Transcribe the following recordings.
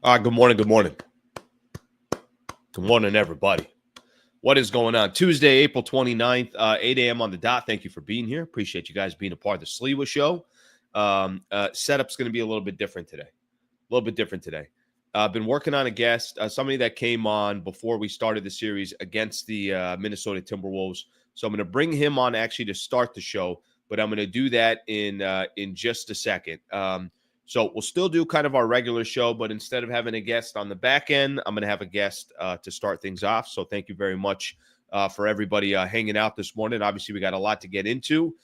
Good morning. Good morning. Good morning, everybody. What is going on? Tuesday, April 29th, 8 a.m. on the dot. Thank you for being here. Appreciate you guys being a part of the Sliwa show. Setup's going to be a little bit different today. I've been working on a guest, somebody that came on before we started the series against the Minnesota Timberwolves. So I'm going to bring him on actually to start the show, but I'm going to do that in just a second. So we'll still do kind of our regular show, but instead of having a guest on the back end, I'm going to have a guest to start things off. So thank you very much for everybody hanging out this morning. Obviously, we got a lot to get into.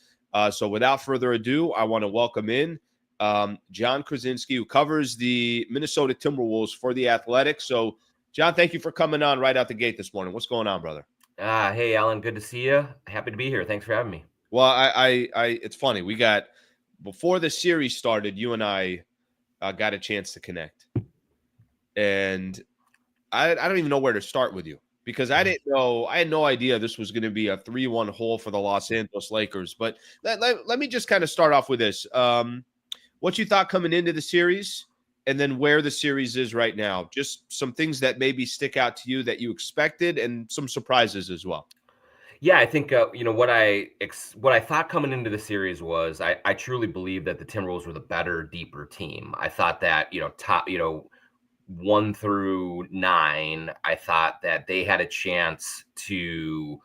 So without further ado, I want to welcome in Jon Krawczynski, who covers the Minnesota Timberwolves for The Athletic. So, Jon, thank you for coming on right out the gate this morning. What's going on, brother? Hey, Alan, good to see you. Happy to be here. Thanks for having me. Well, I it's funny. We got before the series started, you and I got a chance to connect, and I don't even know where to start with you because I didn't know. I had no idea this was going to be a 3-1 hole for the Los Angeles Lakers. But let me just kind of start off with this. What you thought coming into the series, and then where the series is right now. Just some things that maybe stick out to you that you expected, and some surprises as well. Yeah, I think what I thought coming into the series was I truly believe that the Timberwolves were the better, deeper team. I thought that top 1 through 9, I thought that they had a chance to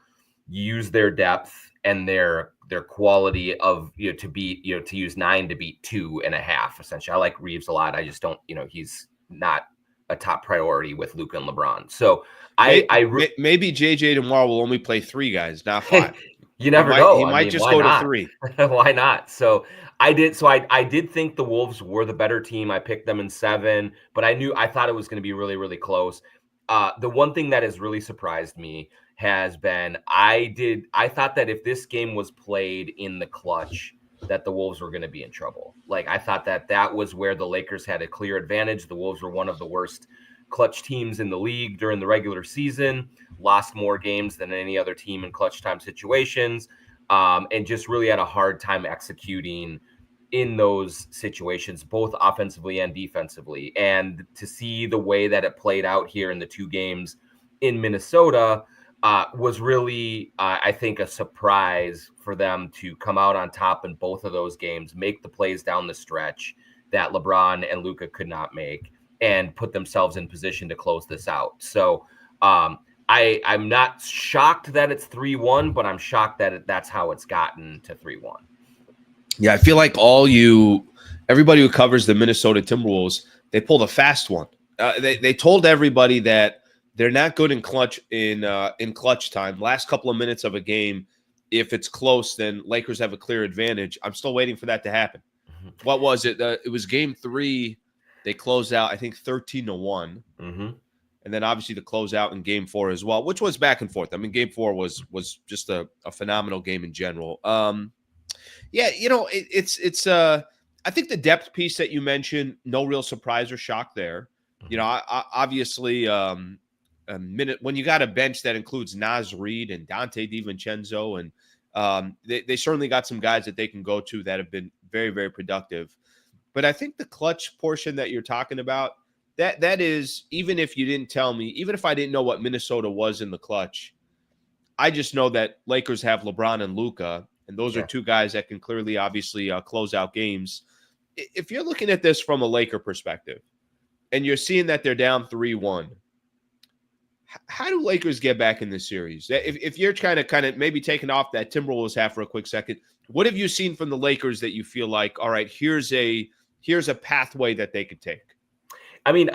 use their depth and their quality of to beat to use 9 to beat 2.5. Essentially, I like Reeves a lot. I just don't he's not a top priority with Luka and LeBron. So maybe JJ tomorrow will only play 3 guys, not 5. You never know. He might just go to 3. Why not? So I did think the Wolves were the better team. I picked them in 7, but I thought it was going to be really, really close. The one thing that has really surprised me has been I thought that if this game was played in the clutch, that the Wolves were going to be in trouble. Like, I thought that was where the Lakers had a clear advantage. The Wolves were one of the worst clutch teams in the league during the regular season, lost more games than any other team in clutch time situations, and just really had a hard time executing in those situations, both offensively and defensively. And to see the way that it played out here in the 2 games in Minnesota was really, I think, a surprise for them to come out on top in both of those games, make the plays down the stretch that LeBron and Luka could not make, and put themselves in position to close this out. So I'm not shocked that it's 3-1, but I'm shocked that that's how it's gotten to 3-1. Yeah, I feel like everybody who covers the Minnesota Timberwolves, they pulled a fast one. They told everybody that they're not good in clutch time. Last couple of minutes of a game, if it's close, then Lakers have a clear advantage. I'm still waiting for that to happen. Mm-hmm. What was it? It was game 3. They closed out, I think, 13-1. Mm-hmm. And then obviously the closeout in game 4 as well, which was back and forth. I mean, game 4 was just a phenomenal game in general. Yeah, it's I think the depth piece that you mentioned, no real surprise or shock there. Obviously, when you got a bench that includes Naz Reid and Dante DiVincenzo, and they certainly got some guys that they can go to that have been very, very productive. But I think the clutch portion that you're talking about, that is, even if you didn't tell me, even if I didn't know what Minnesota was in the clutch, I just know that Lakers have LeBron and Luka, and those are 2 guys that can clearly, obviously, close out games. If you're looking at this from a Laker perspective, and you're seeing that they're down 3-1, how do Lakers get back in this series? If you're kind of maybe taking off that Timberwolves hat for a quick second, what have you seen from the Lakers that you feel like, all right, here's a pathway that they could take? I mean,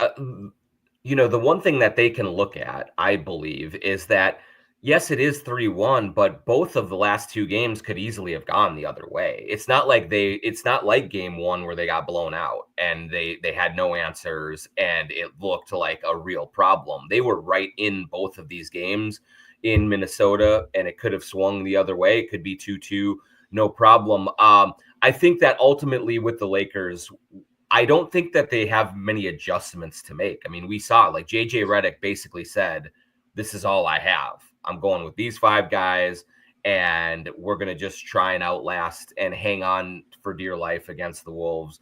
the one thing that they can look at, I believe, is that, yes, it is 3-1, but both of the last 2 games could easily have gone the other way. It's not like game 1 where they got blown out and they had no answers and it looked like a real problem. They were right in both of these games in Minnesota, and it could have swung the other way. It could be 2-2, no problem. I think that ultimately with the Lakers, I don't think that they have many adjustments to make. I mean, we saw, like, JJ Redick basically said, this is all I have. I'm going with these 5 guys, and we're going to just try and outlast and hang on for dear life against the Wolves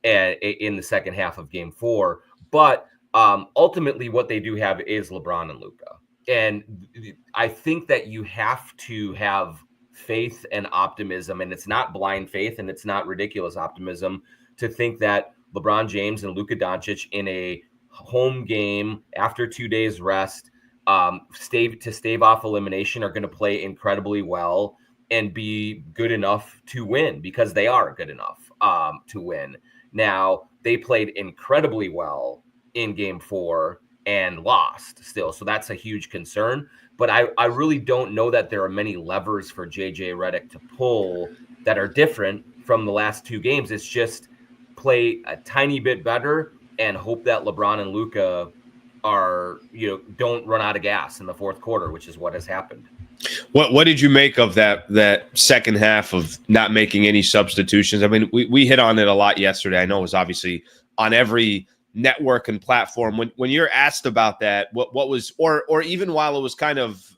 in the second half of game 4. But ultimately what they do have is LeBron and Luka. And I think that you have to have faith and optimism, and it's not blind faith and it's not ridiculous optimism to think that LeBron James and Luka Doncic in a home game after 2 days rest, stave off elimination, are going to play incredibly well and be good enough to win, because they are good enough to win. Now, they played incredibly well in game 4 and lost still. So that's a huge concern. But I really don't know that there are many levers for JJ Redick to pull that are different from the last 2 games. It's just play a tiny bit better and hope that LeBron and Luka don't run out of gas in the fourth quarter, which is what has happened. What did you make of that second half of not making any substitutions? I mean, we hit on it a lot yesterday. I know it was obviously on every network and platform. When you're asked about that, what was, or even while it was kind of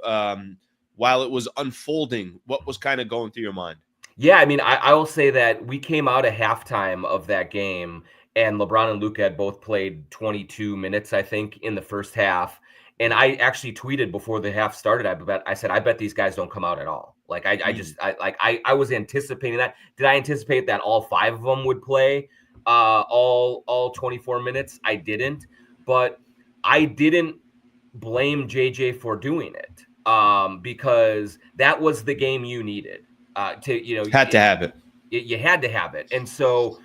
while it was unfolding, what was kind of going through your mind? Yeah, I mean, I will say that we came out at halftime of that game, and LeBron and Luka had both played 22 minutes, I think, in the first half. And I actually tweeted before the half started, I said, I bet these guys don't come out at all. Like, I was anticipating that. Did I anticipate that all 5 of them would play all 24 minutes? I didn't, but I didn't blame JJ for doing it because that was the game you needed. Had to have it. You had to have it. And so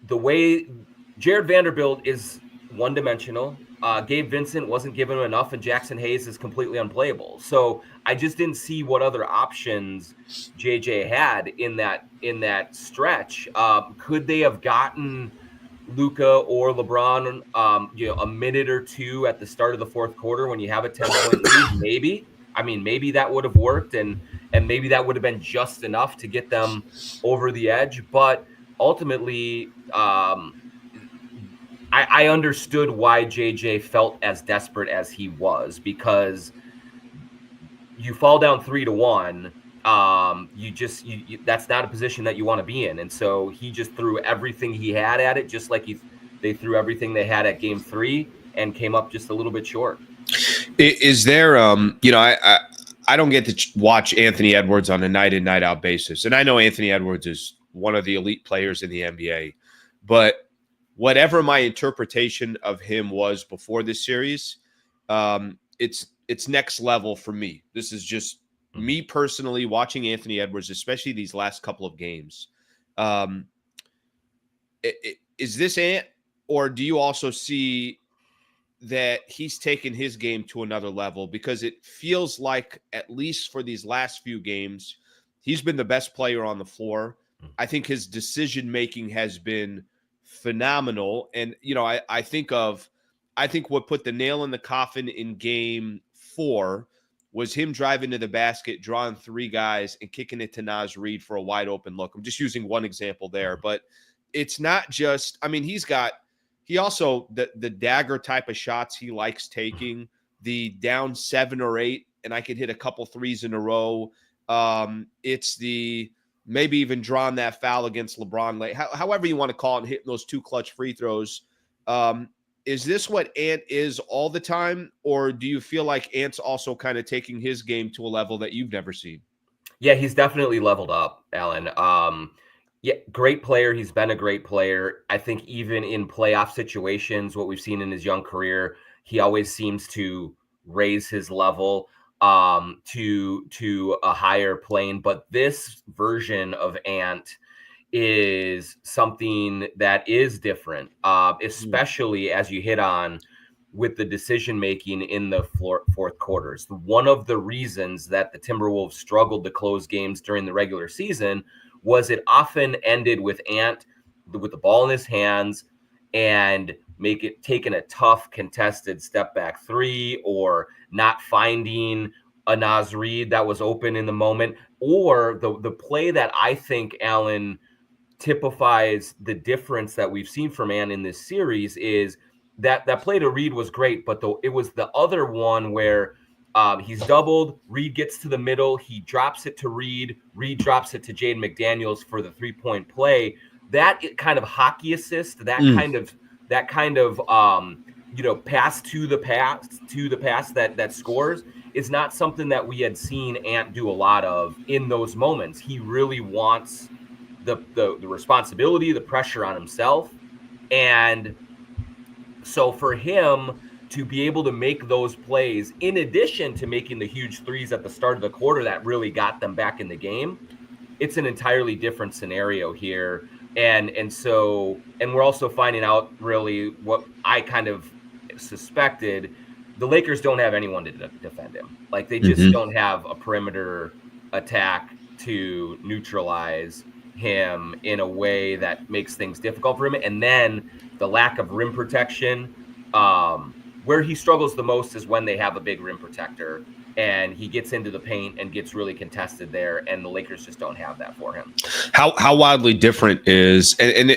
the way Jared Vanderbilt is one-dimensional, Gabe Vincent wasn't given him enough, and Jackson Hayes is completely unplayable. So I just didn't see what other options JJ had in that stretch. Could they have gotten Luka or LeBron a minute or two at the start of the fourth quarter when you have a 10-point lead? Maybe. I mean, maybe that would have worked, and maybe that would have been just enough to get them over the edge. But ultimately, I understood why JJ felt as desperate as he was, because you fall down 3-1. That's not a position that you want to be in. And so he just threw everything he had at it, just like they threw everything they had at game 3 and came up just a little bit short. Is there, I don't get to watch Anthony Edwards on a night in, night out basis. And I know Anthony Edwards is one of the elite players in the NBA, but whatever my interpretation of him was before this series, it's next level for me. This is just me personally watching Anthony Edwards, especially these last couple of games. Is this Ant, or do you also see that he's taken his game to another level? Because it feels like, at least for these last few games, he's been the best player on the floor. I think his decision-making has been phenomenal. And, I think what put the nail in the coffin in game 4 was him driving to the basket, drawing 3 guys and kicking it to Naz Reid for a wide open look. I'm just using one example there, but it's not just, I mean, he also, the dagger type of shots he likes taking, the down 7 or 8, and I could hit a couple threes in a row. It's the maybe even drawing that foul against LeBron late, however you want to call it, and hitting those 2 clutch free throws. Is this what Ant is all the time, or do you feel like Ant's also kind of taking his game to a level that you've never seen? Yeah, he's definitely leveled up, Alan. Yeah, great player. He's been a great player. I think even in playoff situations, what we've seen in his young career, he always seems to raise his level to a higher plane. But this version of Ant is something that is different, especially as you hit on with the decision making in the fourth quarters. One of the reasons that the Timberwolves struggled to close games during the regular season was it often ended with Ant with the ball in his hands and taking a tough contested step back 3, or not finding a Naz Reid that was open in the moment, or the play that I think, Alan, typifies the difference that we've seen from Ant in this series is that play to Reid was great, but it was the other one where he's doubled, Reid gets to the middle, he drops it to Reid drops it to Jaden McDaniels for the 3-point play. That kind of hockey assist, that kind of that kind of pass to the pass that scores is not something that we had seen Ant do a lot of in those moments. He really wants the responsibility, the pressure on himself. And so for him to be able to make those plays, in addition to making the huge threes at the start of the quarter that really got them back in the game, it's an entirely different scenario here. And we're also finding out really what I kind of suspected. The Lakers don't have anyone to defend him. Like, they just don't have a perimeter attack to neutralize him in a way that makes things difficult for him. And then the lack of rim protection, where he struggles the most is when they have a big rim protector and he gets into the paint and gets really contested there, and the Lakers just don't have that for him. How wildly different is, and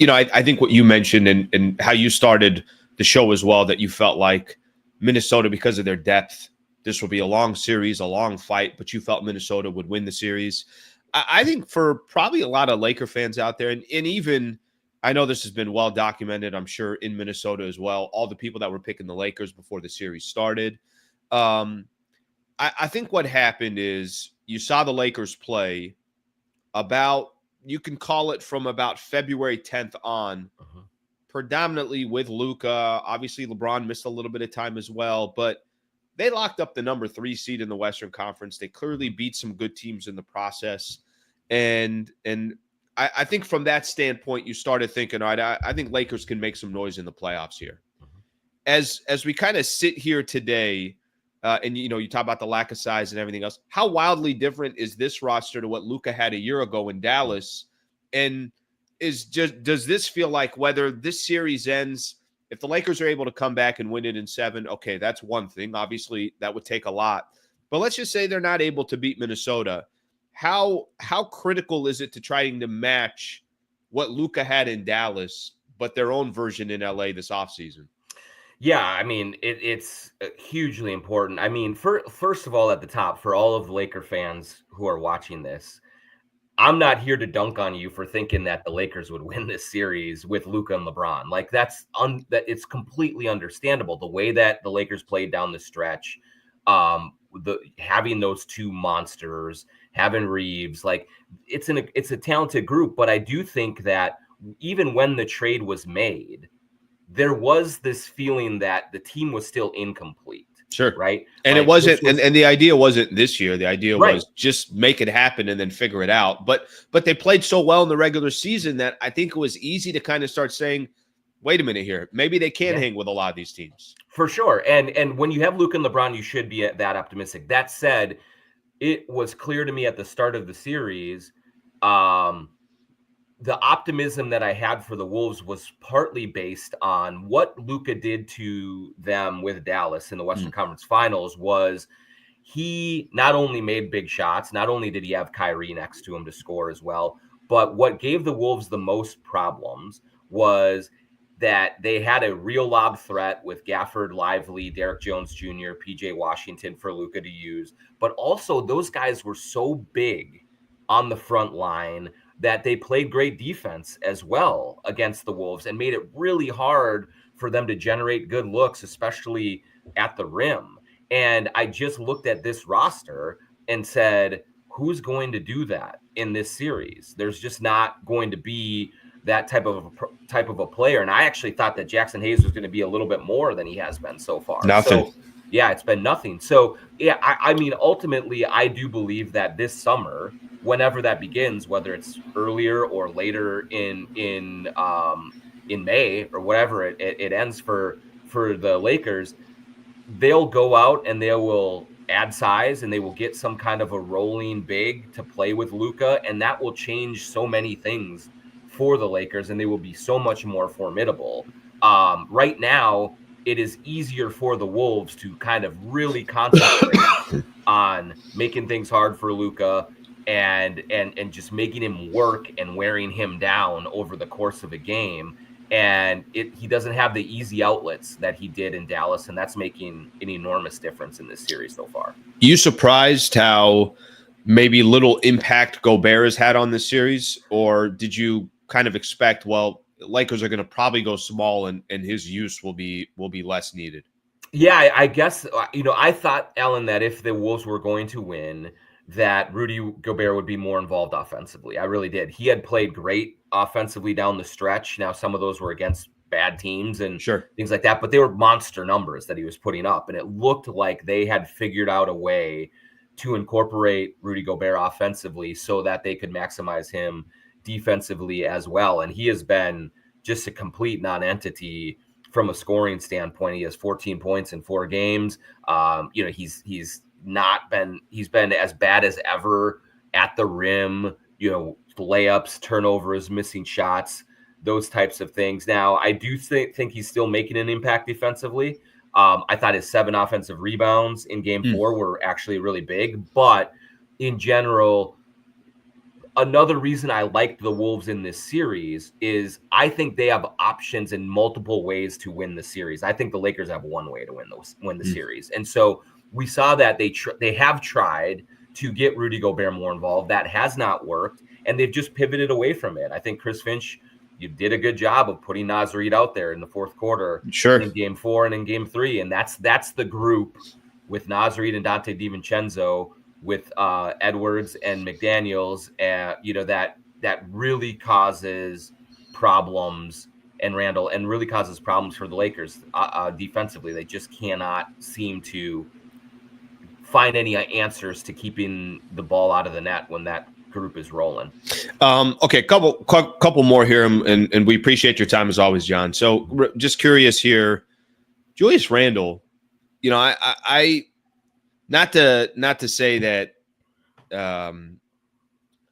I think what you mentioned and how you started the show as well, that you felt like Minnesota, because of their depth, this will be a long series, a long fight, but you felt Minnesota would win the series. I think for probably a lot of Laker fans out there, and even I know this has been well documented, I'm sure, in Minnesota as well, all the people that were picking the Lakers before the series started. I think what happened is you saw the Lakers play about, you can call it from about February 10th on, predominantly with Luka. Obviously, LeBron missed a little bit of time as well, but they locked up the number 3 seed in the Western Conference. They clearly beat some good teams in the process. And I think from that standpoint, you started thinking, all right, I think Lakers can make some noise in the playoffs here. As we kind of sit here today, and you talk about the lack of size and everything else, how wildly different is this roster to what Luka had a year ago in Dallas? And does this feel like, whether this series ends, if the Lakers are able to come back and win it in 7, okay, that's one thing. Obviously, that would take a lot. But let's just say they're not able to beat Minnesota. How critical is it to trying to match what Luka had in Dallas, but their own version in LA this offseason? Yeah, I mean, it's hugely important. I mean, first of all, at the top, for all of the Laker fans who are watching this, I'm not here to dunk on you for thinking that the Lakers would win this series with Luka and LeBron. Like, that it's completely understandable. The way that the Lakers played down the stretch, having those two monsters, having Reeves, like, it's a talented group. But I do think that even when the trade was made, there was this feeling that the team was still incomplete. Sure. Right. And like, it wasn't, and the idea wasn't this year. The idea right. was just make it happen and then figure it out. But they played so well in the regular season that I think it was easy to kind of start saying, wait a minute here, maybe they can hang with a lot of these teams. For sure. And when you have Luka and LeBron, you should be that optimistic. That said, it was clear to me at the start of the series, the optimism that I had for the Wolves was partly based on what Luka did to them with Dallas in the Western Conference Finals. Was he not only made big shots, not only did he have Kyrie next to him to score as well, but what gave the Wolves the most problems was that they had a real lob threat with Gafford, Lively, Derek Jones Jr., PJ Washington for Luka to use. But also, those guys were so big on the front line that they played great defense as well against the Wolves and made it really hard for them to generate good looks, especially at the rim. And I just looked at this roster and said, who's going to do that in this series? There's just not going to be that type of a player. And I actually thought that Jackson Hayes was going to be a little bit more than he has been so far. Nothing. So, yeah, it's been nothing. So, yeah, I mean, ultimately, I do believe that this summer, whenever that begins, whether it's earlier or later in May or whatever it ends for the Lakers, they'll go out and they will add size and they will get some kind of a rolling big to play with Luka, and that will change so many things for the Lakers, and they will be so much more formidable. Right now, it is easier for the Wolves to kind of really concentrate on making things hard for Luka and just making him work and wearing him down over the course of a game. And he doesn't have the easy outlets that he did in Dallas, and that's making an enormous difference in this series so far. You surprised how maybe little impact Gobert has had on this series, or did you kind of expect, well, Lakers are going to probably go small, and his use will be less needed. Yeah, I guess, I thought, Alan, that if the Wolves were going to win, that Rudy Gobert would be more involved offensively. I really did. He had played great offensively down the stretch. Now, some of those were against bad teams and things like that, but they were monster numbers that he was putting up. And it looked like they had figured out a way to incorporate Rudy Gobert offensively so that they could maximize him defensively as well. And he has been just a complete non-entity from a scoring standpoint. He has 14 points in 4 games. He's been as bad as ever at the rim, layups, turnovers, missing shots, those types of things. Now, I do think he's still making an impact defensively. I thought his 7 offensive rebounds in game 4 were actually really big, but in general, another reason I liked the Wolves in this series is I think they have options in multiple ways to win the series. I think the Lakers have one way to win the series. And so we saw that they have tried to get Rudy Gobert more involved. That has not worked, and they've just pivoted away from it. I think Chris Finch, you did a good job of putting Naz Reid out there in the fourth quarter in game 4 and in game 3. And that's the group with Naz Reid and Dante DiVincenzo, with Edwards and McDaniels, that really causes problems, and Randle, and really causes problems for the Lakers defensively. They just cannot seem to find any answers to keeping the ball out of the net when that group is rolling. Okay, couple more here, and we appreciate your time as always, John. So just curious here, Julius Randle, I not to say that I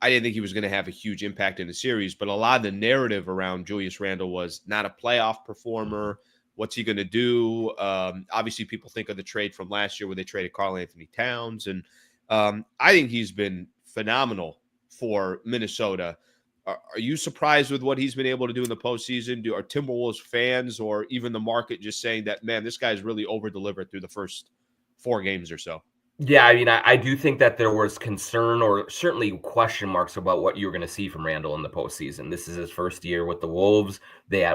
didn't think he was going to have a huge impact in the series, but a lot of the narrative around Julius Randle was not a playoff performer. What's he going to do? Obviously, people think of the trade from last year where they traded Karl Anthony Towns, and I think he's been phenomenal for Minnesota. Are you surprised with what he's been able to do in the postseason? Are Timberwolves fans or even the market just saying that, man, this guy's really over-delivered through the first 4 games or so? Yeah, I do think that there was concern or certainly question marks about what you're going to see from Randle in the postseason. This is his first year with the Wolves.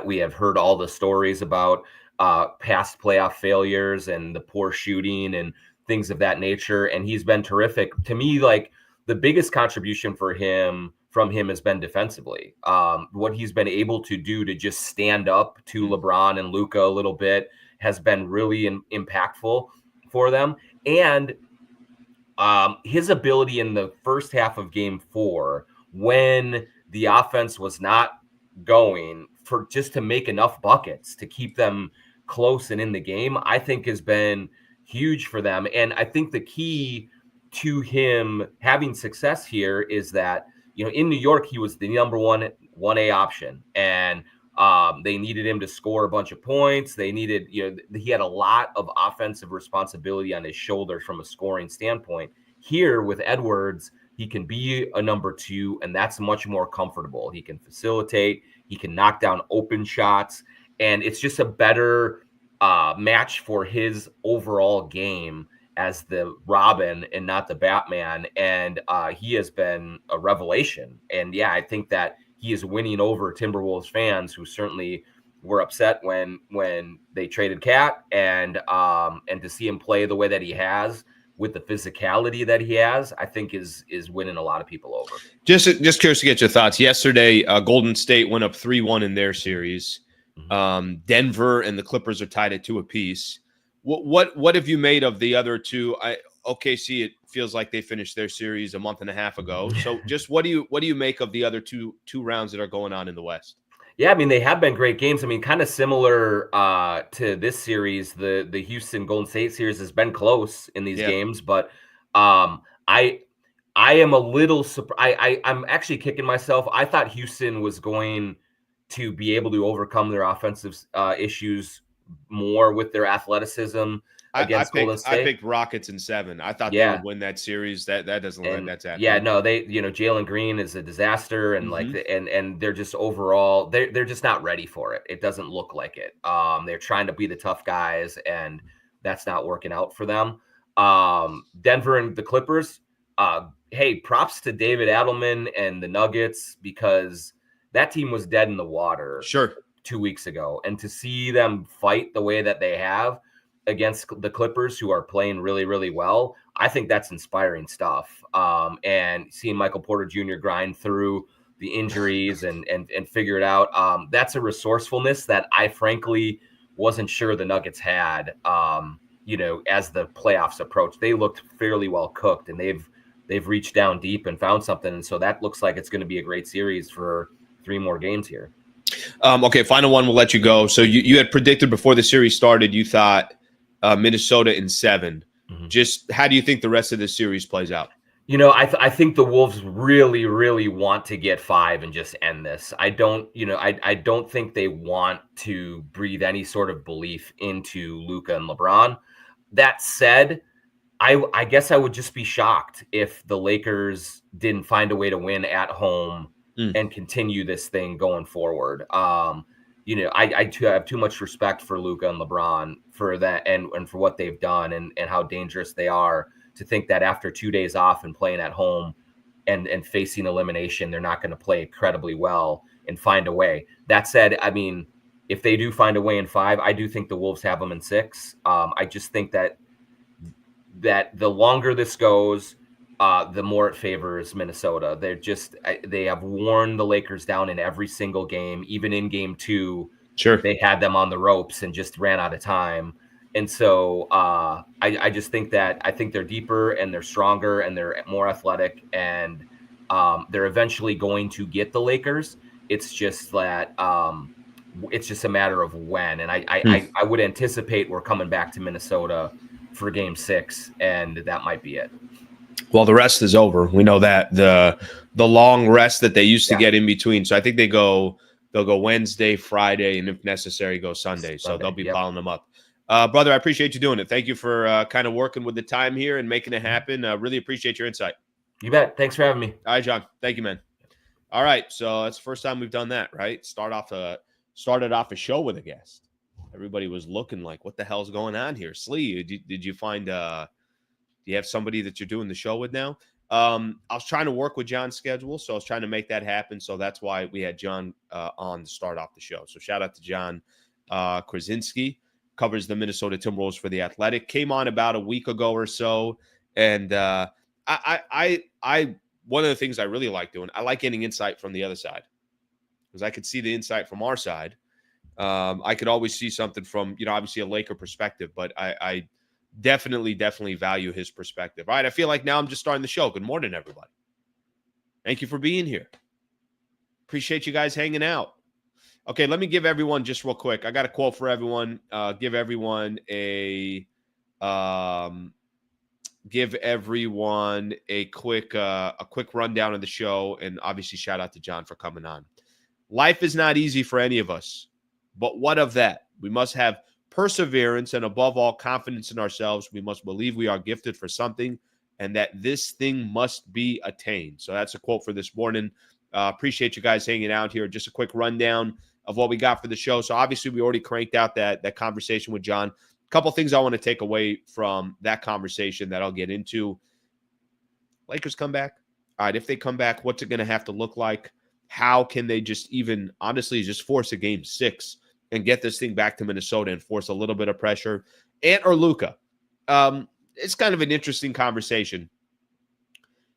We have heard all the stories about past playoff failures and the poor shooting and things of that nature, and he's been terrific. To me, like, the biggest contribution from him has been defensively. What he's been able to do to just stand up to LeBron and Luka a little bit has been really impactful for them. And his ability in the first half of game 4, when the offense was not going, for just to make enough buckets to keep them close and in the game, I think has been huge for them. And I think the key to him having success here is that, in New York, he was the number 1A option, and they needed him to score a bunch of points. They needed, he had a lot of offensive responsibility on his shoulders from a scoring standpoint. Here with Edwards, he can be a number 2, and that's much more comfortable. He can facilitate, he can knock down open shots, and it's just a better match for his overall game as the Robin and not the Batman. And he has been a revelation. And yeah, I think that he is winning over Timberwolves fans who certainly were upset when they traded Cat, and to see him play the way that he has with the physicality that he has, I think is winning a lot of people over. Just curious to get your thoughts. Yesterday, Golden State went up 3-1 in their series. Denver and the Clippers are tied at 2 apiece. What have you made of the other two? OKC, it feels like they finished their series a month and a half ago. So just what do you make of the other two rounds that are going on in the West? Yeah, I mean, they have been great games. I mean, kind of similar to this series. The Houston Golden State series has been close in these games, but I am a little surprised. I'm actually kicking myself. I thought Houston was going to be able to overcome their offensive issues more with their athleticism against Golden State. I picked Rockets in 7. I thought they would win that series. That doesn't look like that's happening. Yeah, no, Jalen Green is a disaster, and and they're just overall they're just not ready for it. It doesn't look like it. They're trying to be the tough guys, and that's not working out for them. Denver and the Clippers. Hey, props to David Adelman and the Nuggets, because that team was dead in the water Sure. 2 weeks ago. And to see them fight the way that they have against the Clippers, who are playing really, really well, I think that's inspiring stuff. And seeing Michael Porter Jr. grind through the injuries and figure it out, that's a resourcefulness that I frankly wasn't sure the Nuggets had. As the playoffs approach, they looked fairly well cooked, and they've reached down deep and found something. And so that looks like it's going to be a great series for 3 more games here. Okay, final one. We'll let you go. So you had predicted before the series started, you thought Minnesota in 7. Mm-hmm. Just how do you think the rest of this series plays out? I think the Wolves really, really want to get 5 and just end this. I don't think they want to breathe any sort of belief into Luka and LeBron. That said, I guess I would just be shocked if the Lakers didn't find a way to win at home and continue this thing going forward. I have too much respect for Luka and LeBron for that and for what they've done and how dangerous they are, to think that after 2 days off and playing at home and facing elimination, they're not going to play incredibly well and find a way. That said, I mean, if they do find a way in 5, I do think the Wolves have them in 6. I just think that the longer this goes, the more it favors Minnesota. They have worn the Lakers down in every single game, even in game 2. Sure. They had them on the ropes and just ran out of time. And so I just think they're deeper and they're stronger and they're more athletic, and they're eventually going to get the Lakers. It's just that it's just a matter of when. And I would anticipate we're coming back to Minnesota for game 6, and that might be it. Well, the rest is over. We know that the long rest that they used to get in between. So I think they'll go Wednesday, Friday, and if necessary, go Sunday. So they'll be piling them up. Brother, I appreciate you doing it. Thank you for kind of working with the time here and making it happen. Really appreciate your insight. You bet. Thanks for having me. All right, John. Thank you, man. All right, so that's the first time we've done that, right? Started off a show with a guest. Everybody was looking like, what the hell's going on here? Slee, did you find do you have somebody that you're doing the show with now? I was trying to work with John's schedule, so I was trying to make that happen. So that's why we had Jon on to start off the show. So shout out to Jon Krawczynski, covers the Minnesota Timberwolves for The Athletic. Came on about a week ago or so, and I one of the things I really like doing, I like getting insight from the other side, because I could see the insight from our side. I could always see something from, obviously a Laker perspective, but I definitely value his perspective. All right, I feel like now I'm just starting the show. Good morning, everybody. Thank you for being here. Appreciate you guys hanging out. Okay, let me give everyone just real quick. I got a quote for everyone. Give everyone a quick rundown of the show, and obviously shout out to John for coming on. Life is not easy for any of us, but what of that? We must have perseverance and, above all, confidence in ourselves. We must believe we are gifted for something and that this thing must be attained. So that's a quote for this morning. Appreciate you guys hanging out here. Just a quick rundown of what we got for the show. So obviously we already cranked out that conversation with John. A couple things I want to take away from that conversation that I'll get into. Lakers come back. All right, if they come back, what's it going to have to look like? How can they just even honestly just force a game 6 and get this thing back to Minnesota and force a little bit of pressure? Or Luka. It's kind of an interesting conversation.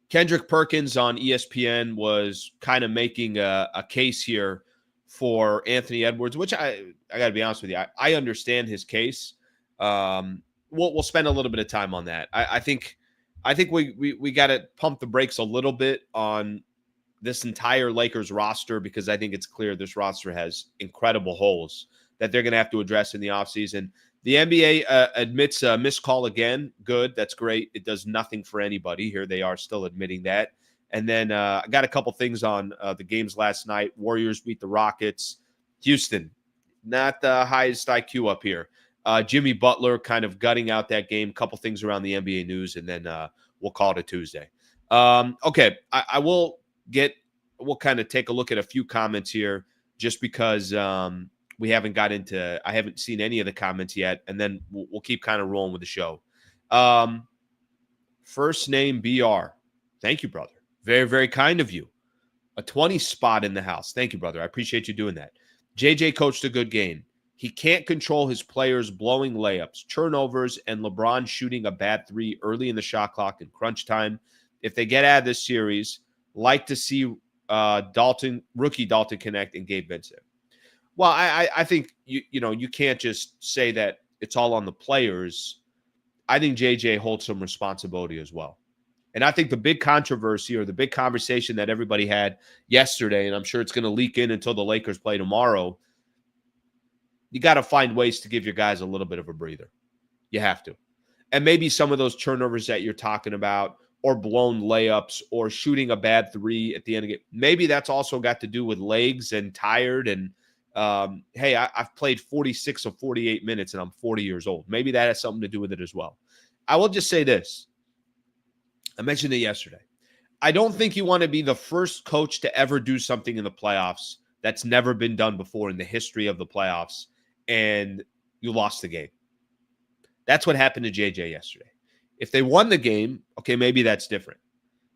Kendrick Perkins on ESPN was kind of making a case here for Anthony Edwards, which I got to be honest with you, I understand his case. We'll spend a little bit of time on that. I think we got to pump the brakes a little bit on this entire Lakers roster, because I think it's clear this roster has incredible holes that they're going to have to address in the offseason. The NBA admits a missed call again. Good. That's great. It does nothing for anybody. Here they are still admitting that. And then I got a couple things on the games last night. Warriors beat the Rockets. Houston, not the highest IQ up here. Jimmy Butler kind of gutting out that game. Couple things around the NBA news, and then we'll call it a Tuesday. Okay, we'll kind of take a look at a few comments here, just because we haven't got into, I haven't seen any of the comments yet, and then we'll keep kind of rolling with the show. First name BR. Thank you, brother. Very, very kind of you. A 20 spot in the house. Thank you, brother. I appreciate you doing that. JJ coached a good game. He can't control his players blowing layups, turnovers, and LeBron shooting a bad three early in the shot clock in crunch time. If they get out of this series, like to see rookie Dalton connect and Gabe Vincent. Well, I think you can't just say that it's all on the players. I think JJ holds some responsibility as well. And I think the big controversy or the big conversation that everybody had yesterday, and I'm sure it's going to leak in until the Lakers play tomorrow, you got to find ways to give your guys a little bit of a breather. You have to. And maybe some of those turnovers that you're talking about, or blown layups, or shooting a bad three at the end of it, maybe that's also got to do with legs and tired. And, hey, I've played 46 of 48 minutes and I'm 40 years old. Maybe that has something to do with it as well. I will just say this. I mentioned it yesterday. I don't think you want to be the first coach to ever do something in the playoffs that's never been done before in the history of the playoffs, and you lost the game. That's what happened to JJ yesterday. If they won the game, okay, maybe that's different.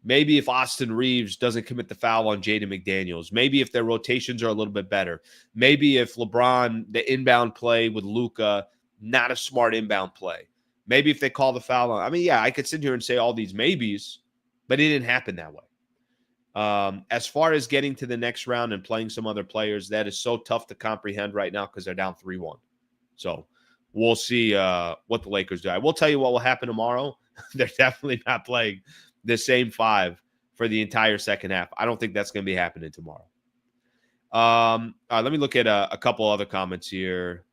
Maybe if Austin Reeves doesn't commit the foul on Jaden McDaniels, maybe if their rotations are a little bit better, maybe if LeBron, the inbound play with Luka, not a smart inbound play. Maybe if they call the foul on, I mean, yeah, I could sit here and say all these maybes, but it didn't happen that way. As far as getting to the next round and playing some other players, that is so tough to comprehend right now because they're down 3-1. So we'll see what the Lakers do. I will tell you what will happen tomorrow. They're definitely not playing the same five for the entire second half. I don't think that's going to be happening tomorrow. All right, let me look at a couple other comments here.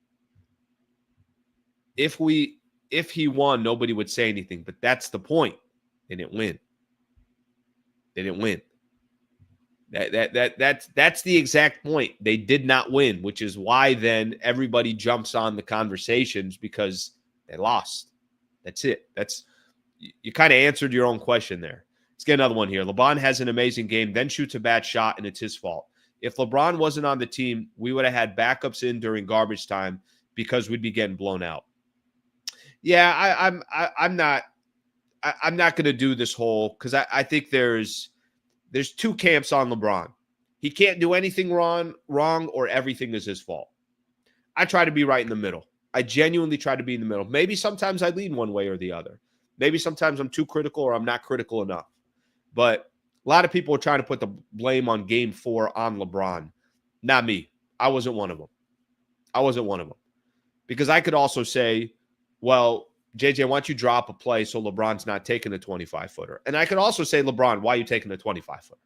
If he won, nobody would say anything, but that's the point. They didn't win. They didn't win. That's the exact point. They did not win, which is why then everybody jumps on the conversations because they lost. That's it. You kind of answered your own question there. Let's get another one here. LeBron has an amazing game, then shoots a bad shot, and it's his fault. If LeBron wasn't on the team, we would have had backups in during garbage time because we'd be getting blown out. Yeah, I'm not going to do this whole because I think there's two camps on LeBron. He can't do anything wrong, or everything is his fault. I try to be right in the middle. I genuinely try to be in the middle. Maybe sometimes I lean one way or the other. Maybe sometimes I'm too critical or I'm not critical enough. But a lot of people are trying to put the blame on Game 4 on LeBron. Not me. I wasn't one of them. Because I could also say, well, JJ, why don't you drop a play so LeBron's not taking a 25-footer? And I could also say, LeBron, why are you taking a 25-footer?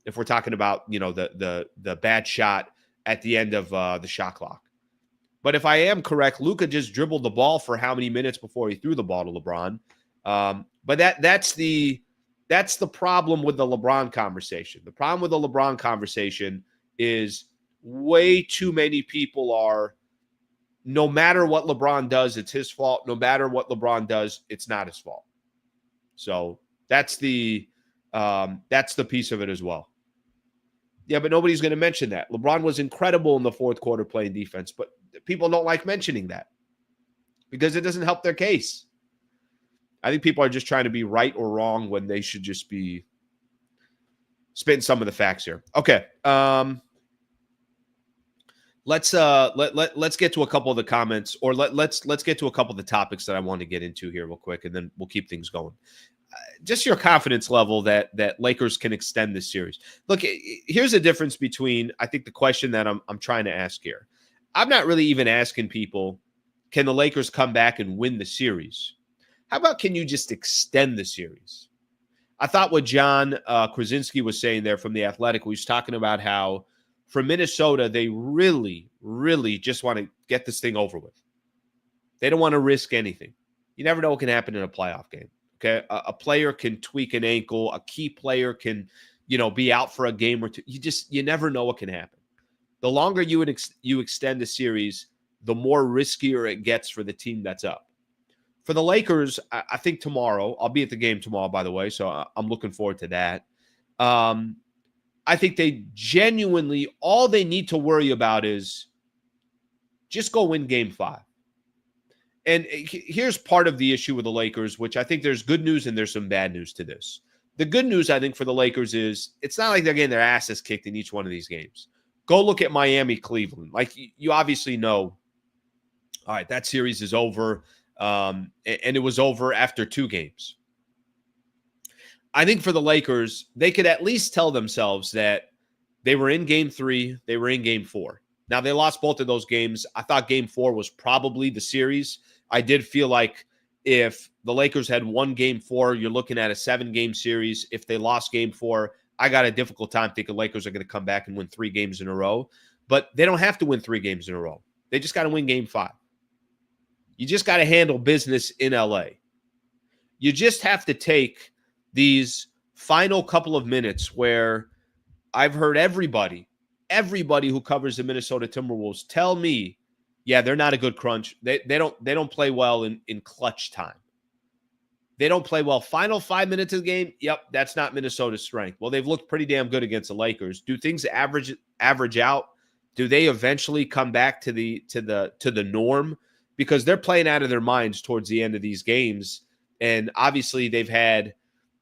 If we're talking about, the bad shot at the end of the shot clock. But if I am correct, Luka just dribbled the ball for how many minutes before he threw the ball to LeBron? But that's the problem with the LeBron conversation. The problem with the LeBron conversation is way too many people are, no matter what LeBron does, it's his fault. No matter what LeBron does, it's not his fault. So that's the piece of it as well. Yeah, but nobody's going to mention that. LeBron was incredible in the fourth quarter playing defense, but people don't like mentioning that because it doesn't help their case. I think people are just trying to be right or wrong when they should just be spitting some of the facts here. Okay. Let's get to a couple of the comments, or let's get to a couple of the topics that I want to get into here real quick, and then we'll keep things going. Just your confidence level that Lakers can extend this series. Look, here's the difference between, I think, the question that I'm trying to ask here. I'm not really even asking people, can the Lakers come back and win the series? How about, can you just extend the series? I thought what Jon Krawczynski was saying there from The Athletic, we was talking about how for Minnesota, they really, really just want to get this thing over with. They don't want to risk anything. You never know what can happen in a playoff game. Okay, a player can tweak an ankle. A key player can, be out for a game or two. You never know what can happen. The longer you extend the series, the more riskier it gets for the team that's up. For the Lakers, I think tomorrow, I'll be at the game tomorrow, by the way, so I'm looking forward to that. I think they genuinely, all they need to worry about is just go win Game 5. And here's part of the issue with the Lakers, which I think there's good news and there's some bad news to this. The good news, I think, for the Lakers is it's not like they're getting their asses kicked in each one of these games. Go look at Miami, Cleveland. Like, you obviously know, all right, that series is over, and it was over after 2 games. I think for the Lakers, they could at least tell themselves that they were in game 3, they were in game 4. Now, they lost both of those games. I thought game 4 was probably the series. I did feel like if the Lakers had won game 4, you're looking at a 7-game series. If they lost game 4, I got a difficult time thinking Lakers are going to come back and win 3 games in a row. But they don't have to win 3 games in a row. They just got to win game 5. You just got to handle business in LA. You just have to take these final couple of minutes where I've heard everybody who covers the Minnesota Timberwolves tell me, yeah, they're not a good crunch. They don't play well in clutch time. They don't play well. Final 5 minutes of the game, yep, that's not Minnesota's strength. Well, they've looked pretty damn good against the Lakers. Do things average out? Do they eventually come back to the norm? Because they're playing out of their minds towards the end of these games. And obviously they've had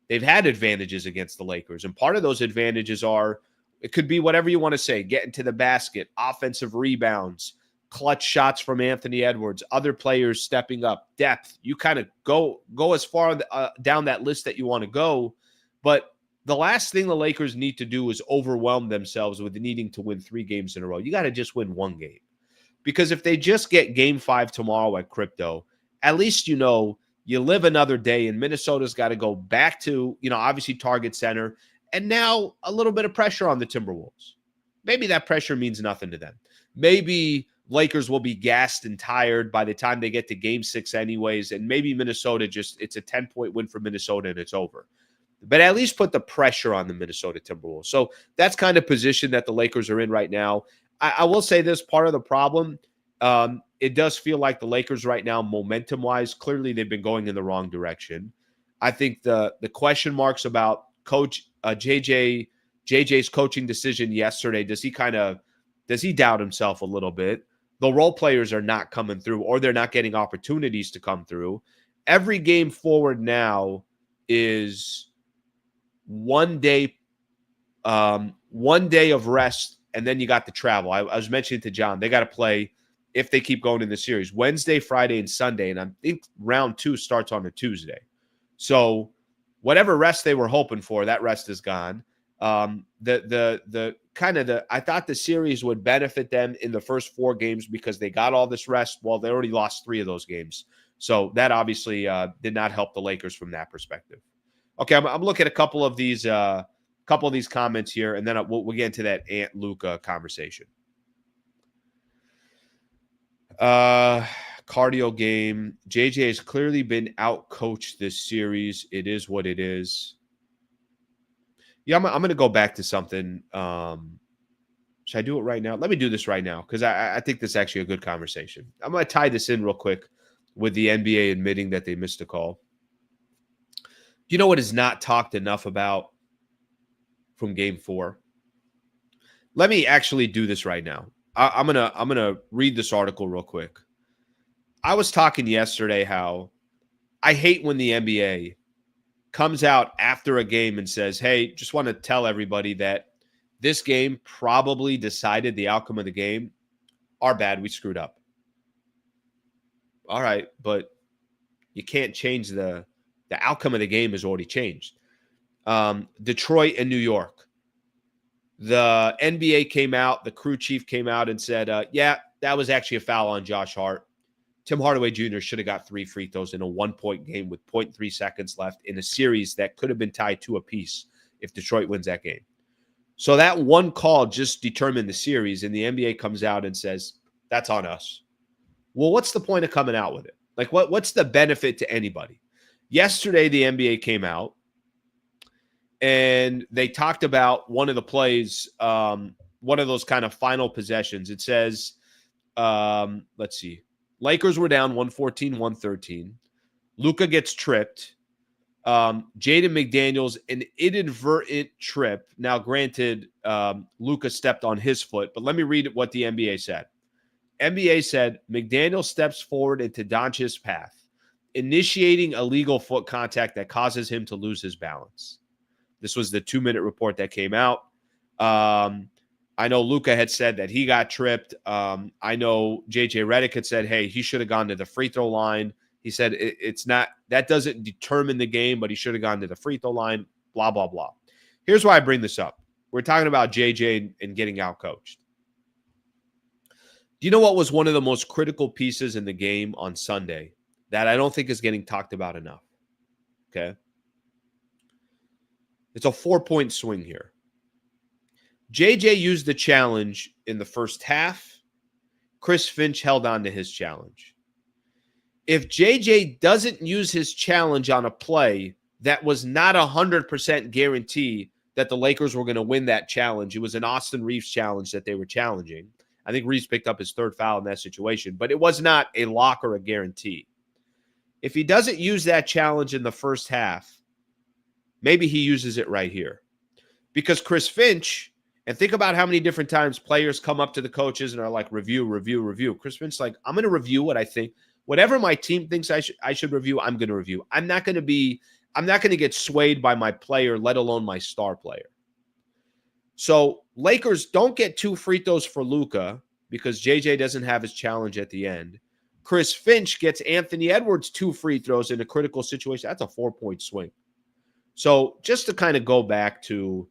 advantages against the Lakers. And part of those advantages are, it could be whatever you want to say, getting to the basket, offensive rebounds, clutch shots from Anthony Edwards, other players stepping up, depth. You kind of go as far down that list that you want to go. But the last thing the Lakers need to do is overwhelm themselves with needing to win 3 games in a row. You got to just win 1 game. Because if they just get game 5 tomorrow at Crypto, at least you live another day, and Minnesota's got to go back to, obviously Target Center, and now a little bit of pressure on the Timberwolves. Maybe that pressure means nothing to them. Maybe Lakers will be gassed and tired by the time they get to game 6 anyways, and maybe Minnesota it's a 10-point win for Minnesota and it's over. But at least put the pressure on the Minnesota Timberwolves. So that's kind of position that the Lakers are in right now. I will say this, part of the problem, it does feel like the Lakers right now, momentum-wise, clearly they've been going in the wrong direction. I think the question marks about Coach JJ's coaching decision yesterday, does he doubt himself a little bit? The role players are not coming through, or they're not getting opportunities to come through. Every game forward now is one day of rest, and then you got the travel. I was mentioning to John, they got to play, if they keep going in the series, Wednesday, Friday, and Sunday, and I think round 2 starts on a Tuesday. So whatever rest they were hoping for, that rest is gone. I thought the series would benefit them in the first 4 games because they got all this rest. Well, they already lost 3 of those games. So that obviously did not help the Lakers from that perspective. Okay, I'm looking at a couple of these comments here, and then we'll get into that Ant Luka conversation. Cardio game. JJ has clearly been out-coached this series. It is what it is. Yeah, I'm going to go back to something. Should I do it right now? Let me do this right now because I think this is actually a good conversation. I'm going to tie this in real quick with the NBA admitting that they missed a call. Do you know what is not talked enough about from Game 4? Let me actually do this right now. I'm gonna read this article real quick. I was talking yesterday how I hate when the NBA comes out after a game and says, hey, just want to tell everybody that this game probably decided the outcome of the game. Our bad, we screwed up. All right, but you can't change the outcome of the game has already changed. Detroit and New York. The NBA came out, the crew chief came out and said, yeah, that was actually a foul on Josh Hart. Tim Hardaway Jr. should have got 3 free throws in a 1-point game with 0.3 seconds left in a series that could have been tied 2 apiece if Detroit wins that game. So that one call just determined the series, and the NBA comes out and says, that's on us. Well, what's the point of coming out with it? Like, what's the benefit to anybody? Yesterday, the NBA came out, and they talked about one of the plays, one of those kind of final possessions. It says, let's see. Lakers were down 114-113. Luka gets tripped. Jaden McDaniels, an inadvertent trip. Now, granted, Luka stepped on his foot, but let me read what the NBA said. NBA said, McDaniel steps forward into Doncic's path, initiating illegal foot contact that causes him to lose his balance. This was the 2-minute report that came out. I know Luka had said that he got tripped. I know JJ Redick had said, hey, he should have gone to the free throw line. He said it's not, that doesn't determine the game, but he should have gone to the free throw line, blah, blah, blah. Here's why I bring this up. We're talking about JJ and getting out-coached. Do you know what was one of the most critical pieces in the game on Sunday that I don't think is getting talked about enough? Okay. It's a 4-point swing here. JJ used the challenge in the first half. Chris Finch held on to his challenge. If JJ doesn't use his challenge on a play that was not 100% guarantee that the Lakers were going to win that challenge, it was an Austin Reeves challenge that they were challenging. I think Reeves picked up his 3rd foul in that situation, but it was not a lock or a guarantee. If he doesn't use that challenge in the first half, maybe he uses it right here. Because Chris Finch, and think about how many different times players come up to the coaches and are like, review, review, review. Chris Finch's like, I'm going to review what I think. Whatever my team thinks I should review, I'm going to review. I'm not going to get swayed by my player, let alone my star player. So Lakers don't get 2 free throws for Luka because JJ doesn't have his challenge at the end. Chris Finch gets Anthony Edwards 2 free throws in a critical situation. That's a 4-point swing. So just to kind of go back to,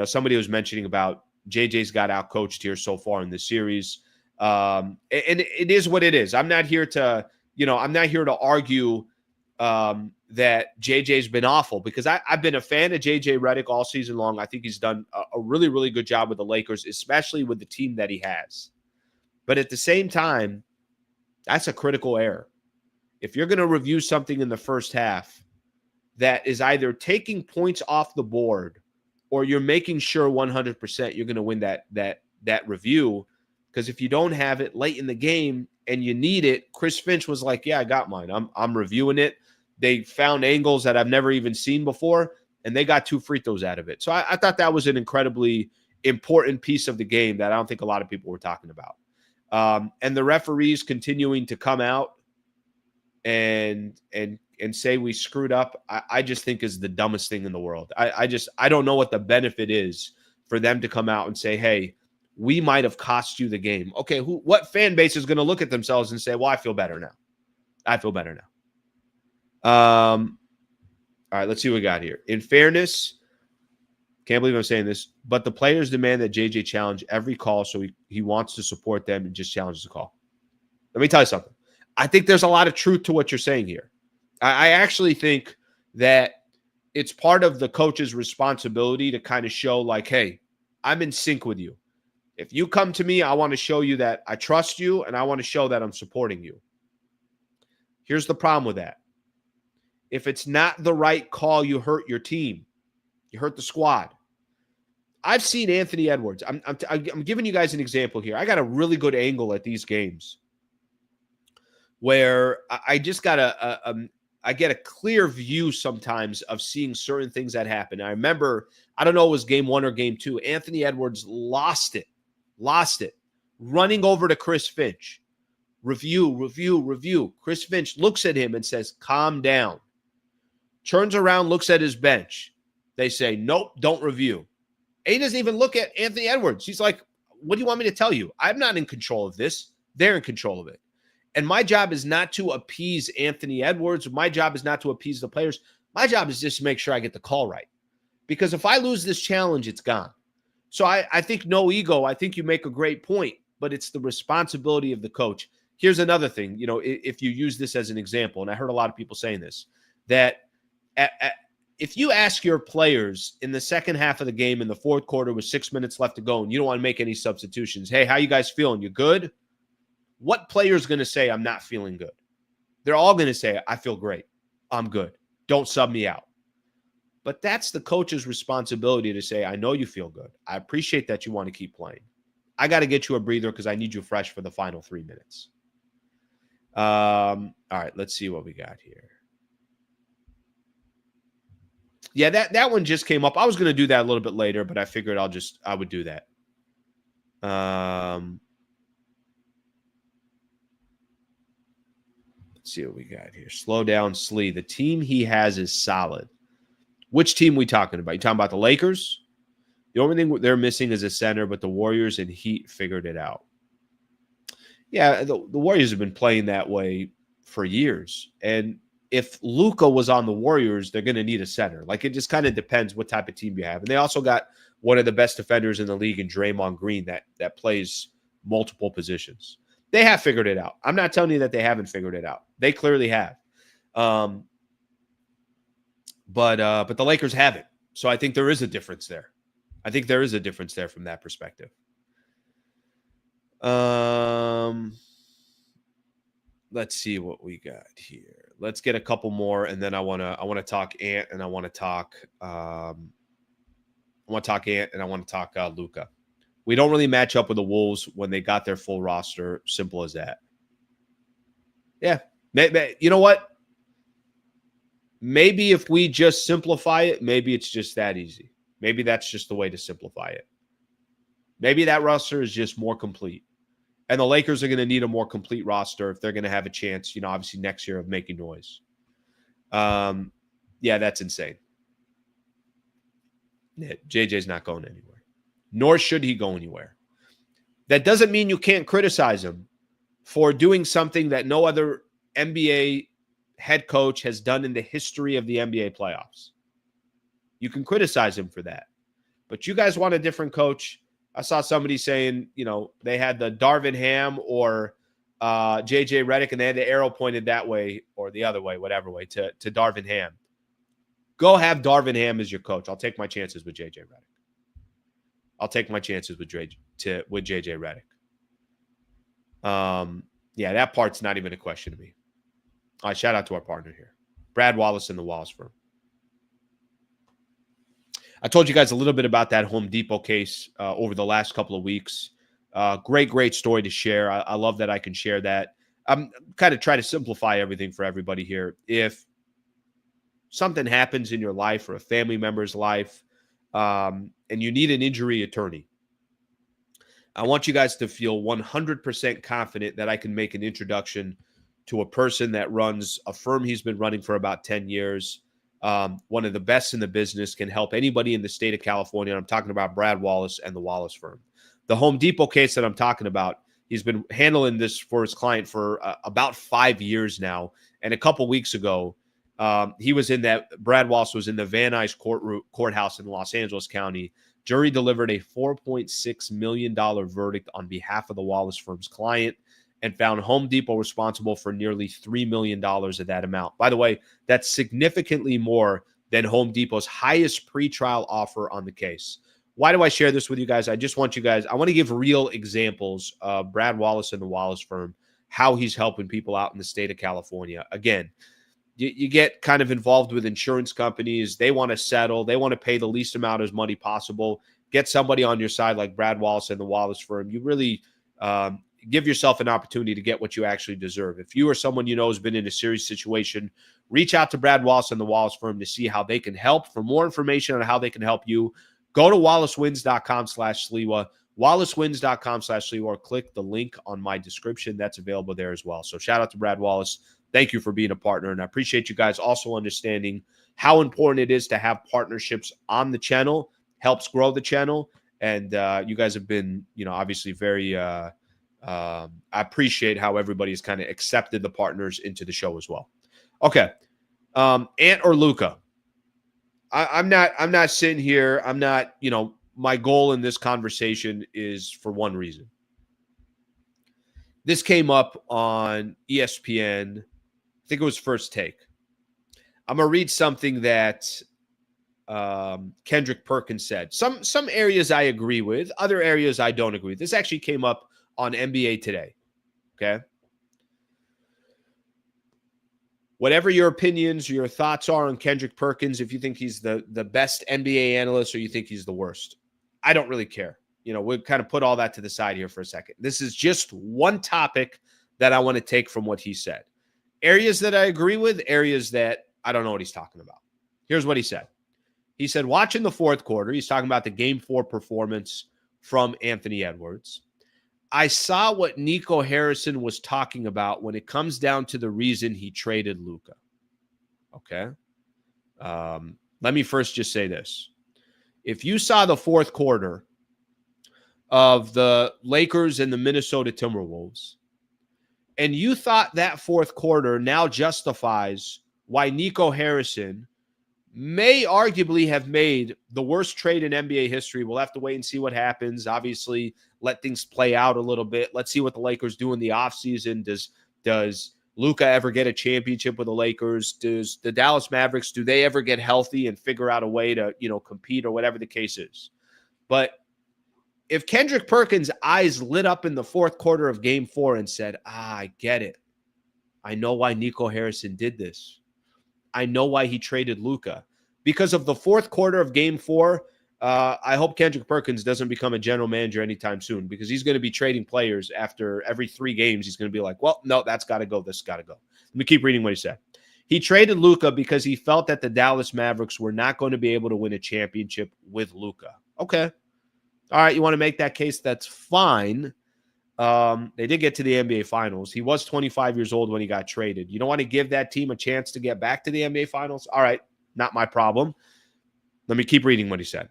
somebody was mentioning about JJ's got out coached here so far in the series. And it is what it is. I'm not here to argue that JJ's been awful, because I've been a fan of JJ Redick all season long. I think he's done a really, really good job with the Lakers, especially with the team that he has. But at the same time, that's a critical error. If you're going to review something in the first half that is either taking points off the board or you're making sure 100% you're going to win that review, because if you don't have it late in the game and you need it, Chris Finch was like, yeah, I got mine. I'm reviewing it. They found angles that I've never even seen before, and they got 2 free throws out of it. So I thought that was an incredibly important piece of the game that I don't think a lot of people were talking about. And the referees continuing to come out and say we screwed up, I just think is the dumbest thing in the world. I don't know what the benefit is for them to come out and say, hey, we might have cost you the game. Okay, what fan base is going to look at themselves and say, well, I feel better now. I feel better now. All right, let's see what we got here. In fairness, can't believe I'm saying this, but the players demand that JJ challenge every call, so he wants to support them and just challenges the call. Let me tell you something. I think there's a lot of truth to what you're saying here. I actually think that it's part of the coach's responsibility to kind of show like, hey, I'm in sync with you. If you come to me, I want to show you that I trust you, and I want to show that I'm supporting you. Here's the problem with that. If it's not the right call, you hurt your team. You hurt the squad. I've seen Anthony Edwards. I'm giving you guys an example here. I got a really good angle at these games where I just got I get a clear view sometimes of seeing certain things that happen. I remember, I don't know, it was game 1 or game 2. Anthony Edwards lost it, running over to Chris Finch. Review. Chris Finch looks at him and says, calm down. Turns around, looks at his bench. They say, nope, don't review. And he doesn't even look at Anthony Edwards. He's like, what do you want me to tell you? I'm not in control of this. They're in control of it. And my job is not to appease Anthony Edwards. My job is not to appease the players. My job is just to make sure I get the call right. Because if I lose this challenge, it's gone. So I think no ego. I think you make a great point, but it's the responsibility of the coach. Here's another thing, if you use this as an example, and I heard a lot of people saying this, that if you ask your players in the second half of the game in the fourth quarter with 6 minutes left to go and you don't want to make any substitutions, hey, how you guys feeling? You good? What player is going to say, I'm not feeling good? They're all going to say, I feel great. I'm good. Don't sub me out. But that's the coach's responsibility to say, I know you feel good. I appreciate that you want to keep playing. I got to get you a breather because I need you fresh for the final 3 minutes. All right, let's see what we got here. Yeah, that one just came up. I was going to do that a little bit later, but I figured I would do that. Let's see what we got here. Slow down, Slee. The team he has is solid. Which team we talking about? You talking about the Lakers? The only thing they're missing is a center, but the Warriors and Heat figured it out. Yeah, the Warriors have been playing that way for years. And if Luka was on the Warriors, they're going to need a center. Like, it just kind of depends what type of team you have. And they also got one of the best defenders in the league in Draymond Green that plays multiple positions. They have figured it out. I'm not telling you that they haven't figured it out. They clearly have. But the Lakers haven't. So I think there is a difference there. I think there is a difference there from that perspective. Let's see what we got here. Let's get a couple more, and then I want to talk Ant, and I want to talk Luka. We don't really match up with the Wolves when they got their full roster. Simple as that. Yeah, you know what? Maybe if we just simplify it, maybe it's just that easy. Maybe that's just the way to simplify it. Maybe that roster is just more complete. And the Lakers are going to need a more complete roster if they're going to have a chance, obviously next year of making noise. Yeah, that's insane. Yeah, JJ's not going anywhere. Nor should he go anywhere. That doesn't mean you can't criticize him for doing something that no other NBA head coach has done in the history of the NBA playoffs. You can criticize him for that. But you guys want a different coach. I saw somebody saying, they had the Darvin Ham or JJ Redick, and they had the arrow pointed that way or the other way, whatever way, to Darvin Ham. Go have Darvin Ham as your coach. I'll take my chances with JJ Redick. I'll take my chances with JJ Redick. Yeah, that part's not even a question to me. All right, shout out to our partner here, Brad Wallace and the Wallace Firm. I told you guys a little bit about that Home Depot case over the last couple of weeks. Great story to share. I love that I can share that. I'm kind of trying to simplify everything for everybody here. If something happens in your life or a family member's life, and you need an injury attorney, I want you guys to feel 100% confident that I can make an introduction to a person that runs a firm he's been running for about 10 years. One of the best in the business, can help anybody in the state of California. I'm talking about Brad Wallace and the Wallace Firm. The Home Depot case that I'm talking about, he's been handling this for his client for about 5 years now. And a couple weeks ago, Brad Wallace was in the Van Nuys courthouse in Los Angeles County. Jury delivered a $4.6 million verdict on behalf of the Wallace Firm's client and found Home Depot responsible for nearly $3 million of that amount. By the way, that's significantly more than Home Depot's highest pretrial offer on the case. Why do I share this with you guys? I want to give real examples of Brad Wallace and the Wallace Firm, how he's helping people out in the state of California. Again, you get kind of involved with insurance companies. They want to settle. They want to pay the least amount of money possible. Get somebody on your side like Brad Wallace and the Wallace Firm. You really give yourself an opportunity to get what you actually deserve. If you or someone you know has been in a serious situation, reach out to Brad Wallace and the Wallace Firm to see how they can help. For more information on how they can help you, go to wallacewins.com/Sliwa, wallacewins.com/Sliwa, or click the link on my description. That's available there as well. So shout out to Brad Wallace. Thank you for being a partner. And I appreciate you guys also understanding how important it is to have partnerships on the channel. Helps grow the channel. And you guys have been, obviously very I appreciate how everybody's kind of accepted the partners into the show as well. Okay. Ant or Luka? I'm not sitting here. I'm not, my goal in this conversation is for one reason. This came up on ESPN. I think it was First Take. I'm going to read something that Kendrick Perkins said. Some areas I agree with, other areas I don't agree with. This actually came up on NBA Today. Okay. Whatever your opinions, your thoughts are on Kendrick Perkins, if you think he's the best NBA analyst or you think he's the worst, I don't really care. We'll kind of put all that to the side here for a second. This is just one topic that I want to take from what he said. Areas that I agree with, areas that I don't know what he's talking about. Here's what he said. He said, watching the fourth quarter, he's talking about the Game 4 performance from Anthony Edwards. I saw what Nico Harrison was talking about when it comes down to the reason he traded Luka. Okay. let me first just say this. If you saw the fourth quarter of the Lakers and the Minnesota Timberwolves, and you thought that fourth quarter now justifies why Nico Harrison may arguably have made the worst trade in NBA history. We'll have to wait and see what happens. Obviously, let things play out a little bit. Let's see what the Lakers do in the offseason. Does Luka ever get a championship with the Lakers? Does the Dallas Mavericks, do they ever get healthy and figure out a way to, compete or whatever the case is? But if Kendrick Perkins' eyes lit up in the fourth quarter of Game 4 and said, I get it. I know why Nico Harrison did this. I know why he traded Luka. Because of the fourth quarter of Game 4, I hope Kendrick Perkins doesn't become a general manager anytime soon, because he's going to be trading players after every 3 games. He's going to be like, well, no, that's got to go. This got to go. Let me keep reading what he said. He traded Luka because he felt that the Dallas Mavericks were not going to be able to win a championship with Luka. Okay. All right, you want to make that case? That's fine. They did get to the NBA Finals. He was 25 years old when he got traded. You don't want to give that team a chance to get back to the NBA Finals? All right, not my problem. Let me keep reading what he said.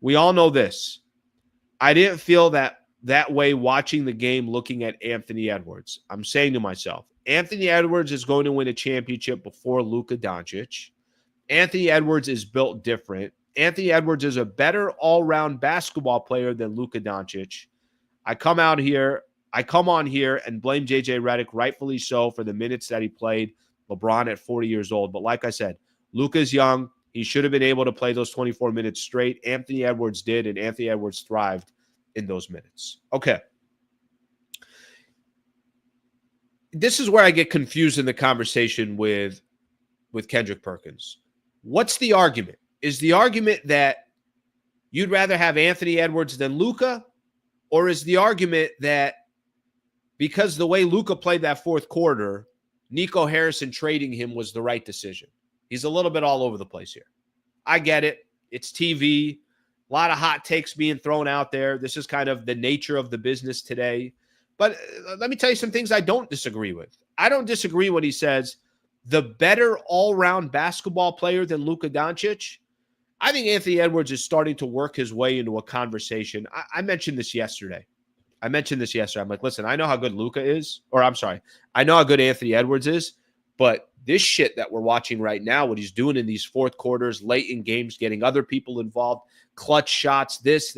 We all know this. I didn't feel that way watching the game looking at Anthony Edwards. I'm saying to myself, Anthony Edwards is going to win a championship before Luka Doncic. Anthony Edwards is built different. Anthony Edwards is a better all-round basketball player than Luka Doncic. I come on here and blame JJ Redick, rightfully so, for the minutes that he played. LeBron at 40 years old. But like I said, Luka's young. He should have been able to play those 24 minutes straight. Anthony Edwards did, and Anthony Edwards thrived in those minutes. Okay. This is where I get confused in the conversation with Kendrick Perkins. What's the argument? Is the argument that you'd rather have Anthony Edwards than Luka? Or is the argument that because the way Luka played that fourth quarter, Nico Harrison trading him was the right decision? He's a little bit all over the place here. I get it. It's TV. A lot of hot takes being thrown out there. This is kind of the nature of the business today. But let me tell you some things I don't disagree with. I don't disagree when he says the better all-round basketball player than Luka Doncic. I think Anthony Edwards is starting to work his way into a conversation. I mentioned this yesterday. I'm like, listen, I know how good Luka is. I know how good Anthony Edwards is. But this shit that we're watching right now, what he's doing in these fourth quarters, late in games, getting other people involved, clutch shots, this,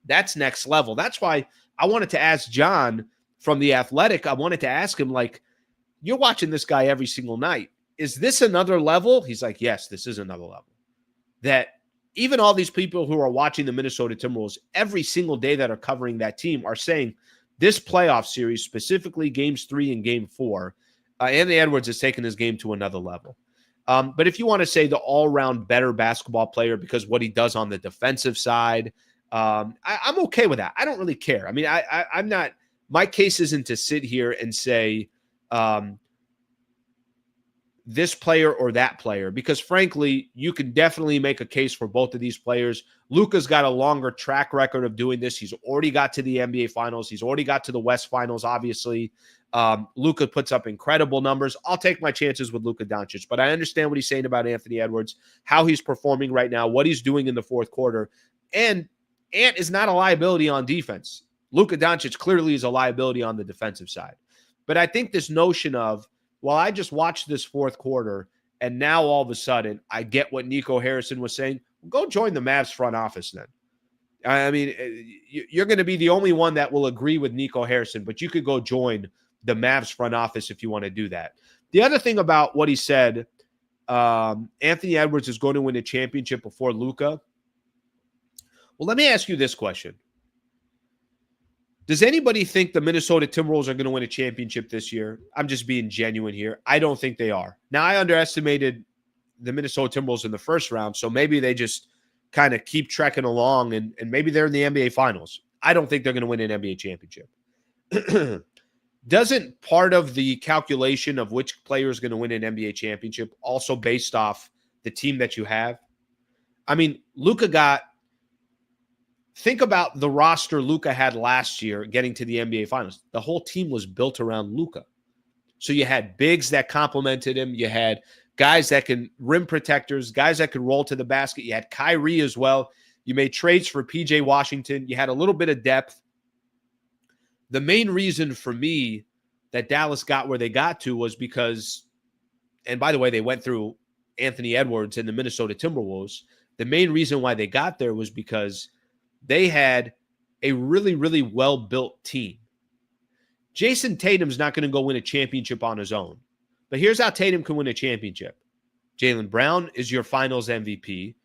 that's next level. That's why I wanted to ask John from The Athletic. I wanted to ask him, like, you're watching this guy every single night. Is this another level? He's like, yes, this is another level. That even all these people who are watching the Minnesota Timberwolves every single day that are covering that team are saying this playoff series, specifically games 3 and game 4, Anthony Edwards has taken his game to another level. But if you want to say the all-round better basketball player because what he does on the defensive side, I'm okay with that. I don't really care. I mean, I'm not – my case isn't to sit here and say this player or that player, because frankly, you can definitely make a case for both of these players. Luka's got a longer track record of doing this. He's already got to the NBA Finals. He's already got to the West Finals, obviously. Luka puts up incredible numbers. I'll take my chances with Luka Doncic, but I understand what he's saying about Anthony Edwards, how he's performing right now, what he's doing in the fourth quarter. And Ant is not a liability on defense. Luka Doncic clearly is a liability on the defensive side. But I think this notion of, well, I just watched this fourth quarter, and now all of a sudden I get what Nico Harrison was saying. Go join the Mavs front office then. I mean, you're going to be the only one that will agree with Nico Harrison, but you could go join the Mavs front office if you want to do that. The other thing about what he said, Anthony Edwards is going to win a championship before Luka. Well, let me ask you this question. Does anybody think the Minnesota Timberwolves are going to win a championship this year? I'm just being genuine here. I don't think they are. Now, I underestimated the Minnesota Timberwolves in the first round, so maybe they just kind of keep trekking along, and maybe they're in the NBA Finals. I don't think they're going to win an NBA championship. Doesn't part of the calculation of which player is going to win an NBA championship also based off the team that you have? I mean, think about the roster Luka had last year getting to the NBA Finals. The whole team was built around Luka. So you had bigs that complemented him. You had guys that can rim protectors, guys that could roll to the basket. You had Kyrie as well. You made trades for PJ Washington. You had a little bit of depth. The main reason for me that Dallas got where they got to was because, and by the way, they went through Anthony Edwards and the Minnesota Timberwolves. The main reason why they got there was because they had a really, really well-built team. Jason Tatum's not going to go win a championship on his own. But here's how Tatum can win a championship. Jaylen Brown is your finals MVP.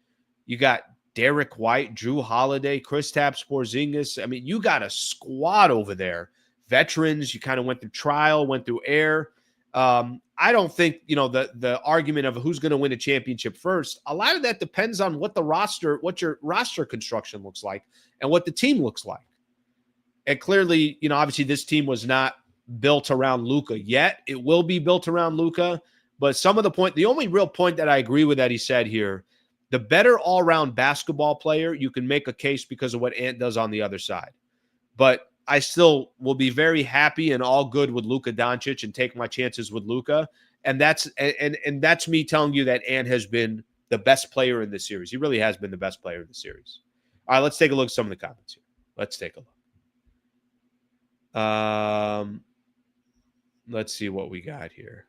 You got Derek White, Drew Holiday, Kristaps Porzingis. I mean, you got a squad over there. Veterans, you kind of went through trial, went through air. I don't think, the argument of who's going to win a championship first, a lot of that depends on what your roster construction looks like and what the team looks like. And clearly, obviously this team was not built around Luka yet. It will be built around Luka. But the only real point that I agree with that he said here, the better all-around basketball player, you can make a case because of what Ant does on the other side. But I still will be very happy and all good with Luka Doncic and take my chances with Luka. And that's me telling you that Ant has been the best player in this series. He really has been the best player in the series. All right, let's take a look at some of the comments here. Let's take a look. Let's see what we got here.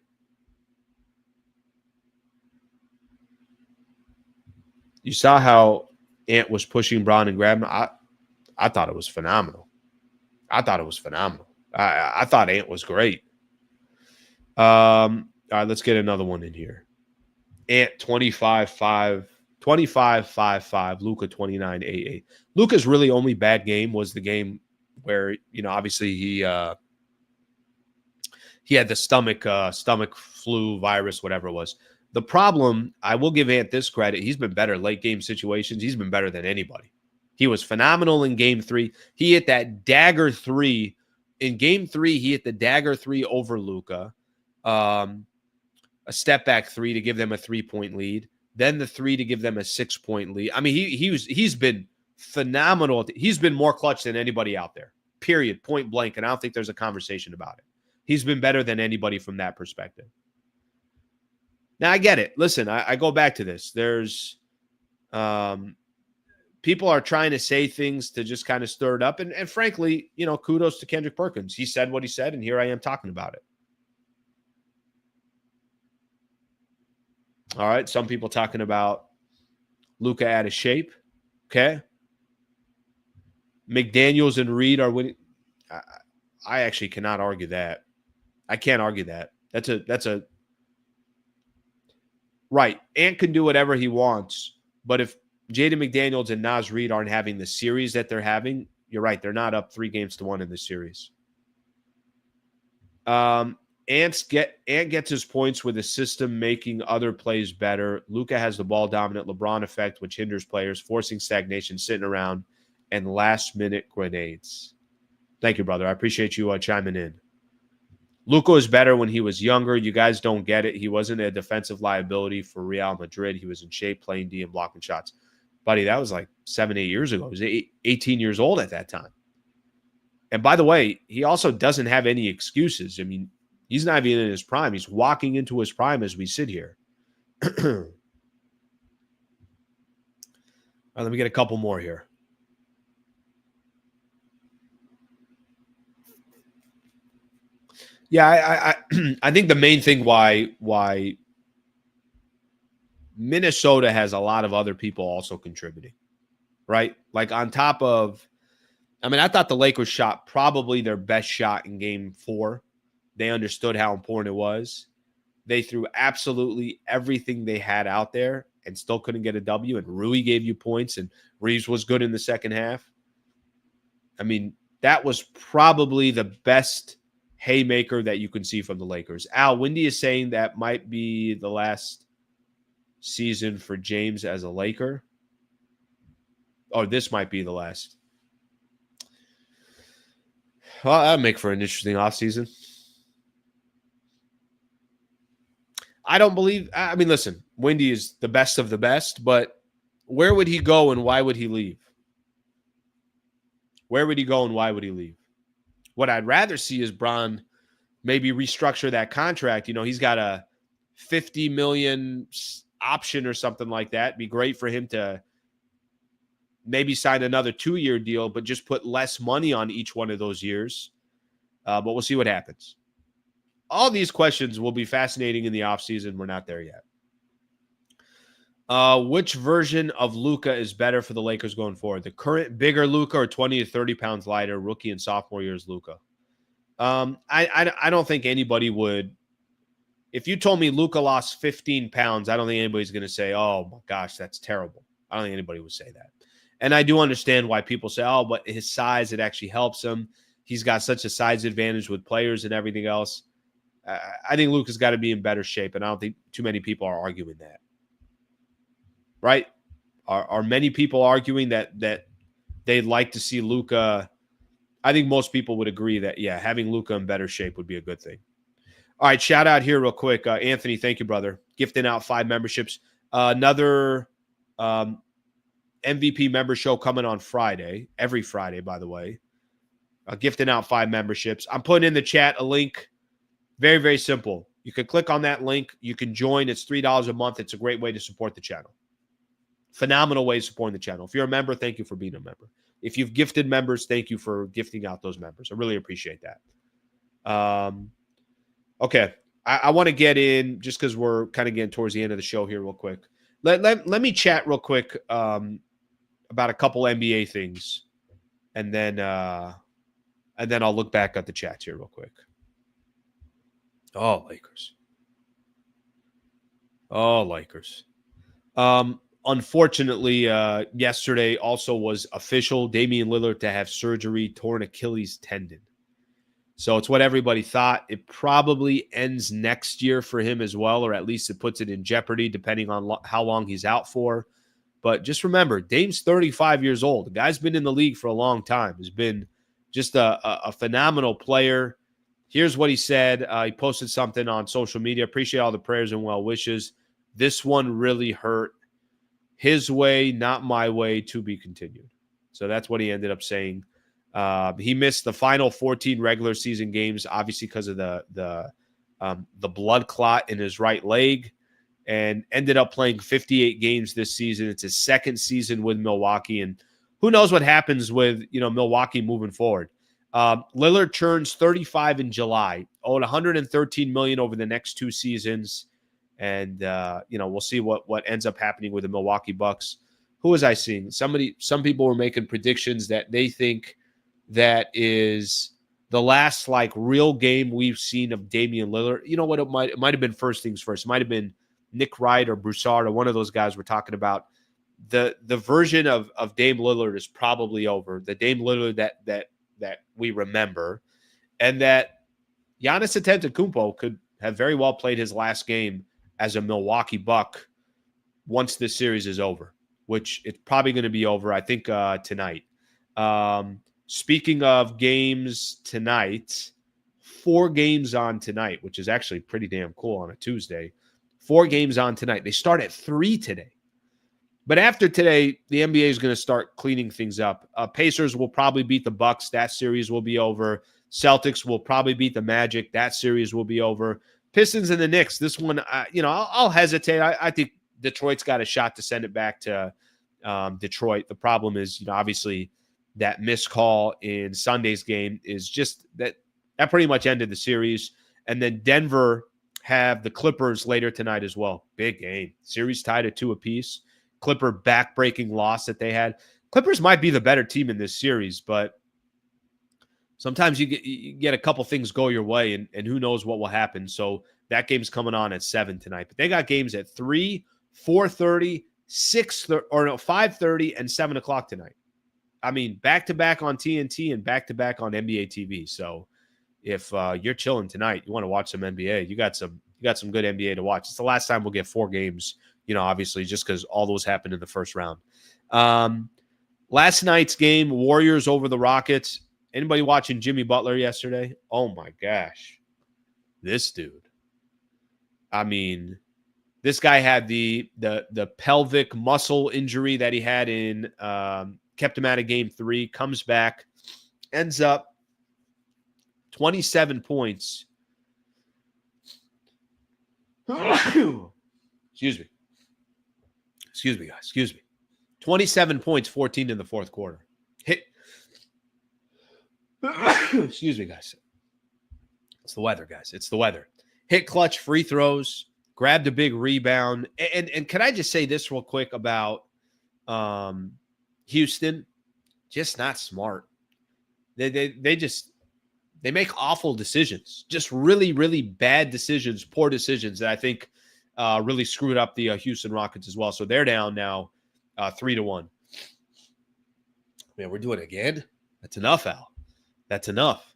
You saw how Ant was pushing Brown and grabbing him. I thought it was phenomenal. I thought Ant was great. All right, let's get another one in here. Ant 25-5, 25-5-5, Luka 29-8-8. Luka's really only bad game was the game where, obviously he had the stomach flu virus, whatever it was. The problem, I will give Ant this credit, he's been better late game situations. He's been better than anybody. He was phenomenal in game 3. He hit that dagger 3. In game 3, he hit the dagger 3 over Luka. A step back 3 to give them a 3-point lead. Then the 3 to give them a 6-point lead. I mean, he's been phenomenal. He's been more clutch than anybody out there. Period. Point blank. And I don't think there's a conversation about it. He's been better than anybody from that perspective. Now, I get it. Listen, I go back to this. There's people are trying to say things to just kind of stir it up. And frankly, kudos to Kendrick Perkins. He said what he said, and here I am talking about it. All right. Some people talking about Luka out of shape. Okay. McDaniels and Reed are winning. I actually cannot argue that. I can't argue that. That's a right. Ant can do whatever he wants, but if Jaden McDaniels and Naz Reid aren't having the series that they're having, you're right. They're not up 3-1 in this series. Ant gets his points with a system making other plays better. Luka has the ball dominant LeBron effect, which hinders players, forcing stagnation, sitting around, and last-minute grenades. Thank you, brother. I appreciate you chiming in. Luka was better when he was younger. You guys don't get it. He wasn't a defensive liability for Real Madrid. He was in shape, playing D, and blocking shots. Buddy, that was like 7-8 years ago. He was 18 years old at that time. And by the way, he also doesn't have any excuses. I mean, he's not even in his prime. He's walking into his prime as we sit here. All right, let me get a couple more here. Yeah, I think the main thing why Minnesota has a lot of other people also contributing, right? Like on top of, I thought the Lakers shot probably their best shot in game 4. They understood how important it was. They threw absolutely everything they had out there and still couldn't get a W. And Rui gave you points, and Reeves was good in the second half. I mean, that was probably the best haymaker that you can see from the Lakers. Al, Wendy is saying that might be the last season for James as a Laker. Or this might be the last. Well, that'll make for an interesting offseason. I don't believe, listen, Wendy is the best of the best, but where would he go and why would he leave? Where would he go and why would he leave? What I'd rather see is Bron maybe restructure that contract. He's got a $50 million option or something like that. It'd be great for him to maybe sign another 2-year deal, but just put less money on each one of those years. But we'll see what happens. All these questions will be fascinating in the offseason. We're not there yet. Which version of Luka is better for the Lakers going forward? The current bigger Luka or 20 to 30 pounds lighter rookie and sophomore year's Luka? I don't think anybody would. If you told me Luka lost 15 pounds, I don't think anybody's going to say, oh my gosh, that's terrible. I don't think anybody would say that. And I do understand why people say, oh, but his size, it actually helps him. He's got such a size advantage with players and everything else. I think Luka's got to be in better shape, and I don't think too many people are arguing that. Right? Are many people arguing that they'd like to see Luka? I think most people would agree that, yeah, having Luka in better shape would be a good thing. All right, shout out here real quick. Anthony, thank you, brother. Gifting out 5 memberships. Another MVP member show coming on Friday. Every Friday, by the way. Gifting out 5 memberships. I'm putting in the chat a link. Very, very simple. You can click on that link. You can join. It's $3 a month. It's a great way to support the channel. Phenomenal way of supporting the channel. If you're a member, thank you for being a member. If you've gifted members, thank you for gifting out those members. I really appreciate that. Okay. I want to get in, just because we're kind of getting towards the end of the show here real quick. Let me chat real quick about a couple NBA things, and then I'll look back at the chats here real quick. Oh, Lakers. Oh, Lakers. Unfortunately, yesterday also was official. Damian Lillard to have surgery, torn Achilles tendon. So it's what everybody thought. It probably ends next year for him as well, or at least it puts it in jeopardy depending on how long he's out for. But just remember, Dame's 35 years old. The guy's been in the league for a long time. He's been just a phenomenal player. Here's what he said. He posted something on social media. Appreciate all the prayers and well wishes. This one really hurt. His way, not my way, to be continued. So that's what he ended up saying. He missed the final 14 regular season games, obviously because of the blood clot in his right leg, and ended up playing 58 games this season. It's his second season with Milwaukee, and who knows what happens with Milwaukee moving forward. Lillard turns 35 in July, owed $113 million over the next 2 seasons. And, we'll see what ends up happening with the Milwaukee Bucks. Who was I seeing? Some people were making predictions that they think that is the last real game we've seen of Damian Lillard. You know what? It might have been first things first. It might have been Nick Wright or Broussard or one of those guys we're talking about. The version of Dame Lillard is probably over. The Dame Lillard that we remember, and that Giannis Antetokounmpo could have very well played his last game as a Milwaukee Buck once this series is over, which it's probably going to be over, I think, tonight. Speaking of games tonight, 4 games on tonight, which is actually pretty damn cool on a Tuesday. 4 games on tonight. They start at 3 today. But after today, the NBA is going to start cleaning things up. Pacers will probably beat the Bucks. That series will be over. Celtics will probably beat the Magic. That series will be over. Pistons and the Knicks. This one, I'll hesitate. I think Detroit's got a shot to send it back to Detroit. The problem is, obviously that missed call in Sunday's game is just that pretty much ended the series. And then Denver have the Clippers later tonight as well. Big game. Series tied at 2 apiece. Clipper back-breaking loss that they had. Clippers might be the better team in this series, but sometimes you get a couple things go your way, and who knows what will happen. So that game's coming on at 7 tonight. But they got games at 3, 4:30, 5:30, and 7 o'clock tonight. I mean, back-to-back on TNT and back-to-back on NBA TV. So if you're chilling tonight, you want to watch some NBA, you got some good NBA to watch. It's the last time we'll get 4 games, obviously, just because all those happened in the first round. Last night's game, Warriors over the Rockets. Anybody watching Jimmy Butler yesterday? Oh, my gosh. This dude. I mean, this guy had the pelvic muscle injury that he had kept him out of game 3, comes back, ends up 27 points, Excuse me. Excuse me, guys. Excuse me. 27 points, 14 in the fourth quarter. Hit. Excuse me, guys. It's the weather, guys. It's the weather. Hit clutch free throws, grabbed a big rebound. And can I just say this real quick about Houston? Just not smart. They make awful decisions. Just really, really bad decisions, poor decisions that I think really screwed up the Houston Rockets as well. So they're down now 3-1. Man, we're doing it again. That's enough, Al. That's enough.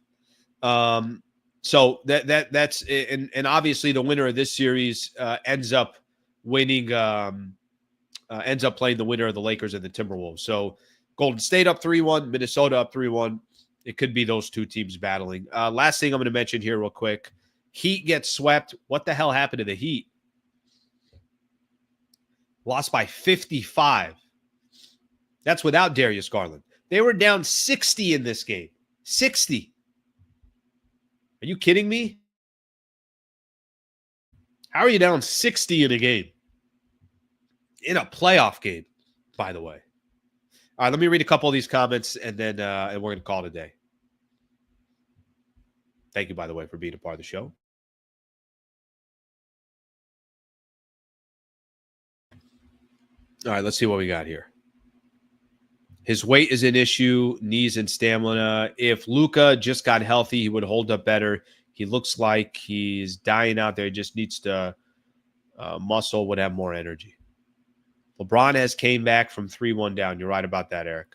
So that's and obviously the winner of this series ends up winning, ends up playing the winner of the Lakers and the Timberwolves. So Golden State up 3-1, Minnesota up 3-1. It could be those two teams battling. Last thing I'm going to mention here real quick. Heat gets swept. What the hell happened to the Heat? Lost by 55. That's without Darius Garland. They were down 60 in this game. 60. Are you kidding me? How are you down 60 in a game? In a playoff game, by the way. All right, let me read a couple of these comments, and then and we're going to call it a day. Thank you, by the way, for being a part of the show. All right, let's see what we got here. His weight is an issue, knees and stamina. If Luka just got healthy, he would hold up better. He looks like he's dying out there. He just needs to muscle, would have more energy. LeBron has came back from 3-1 down. You're right about that, Eric.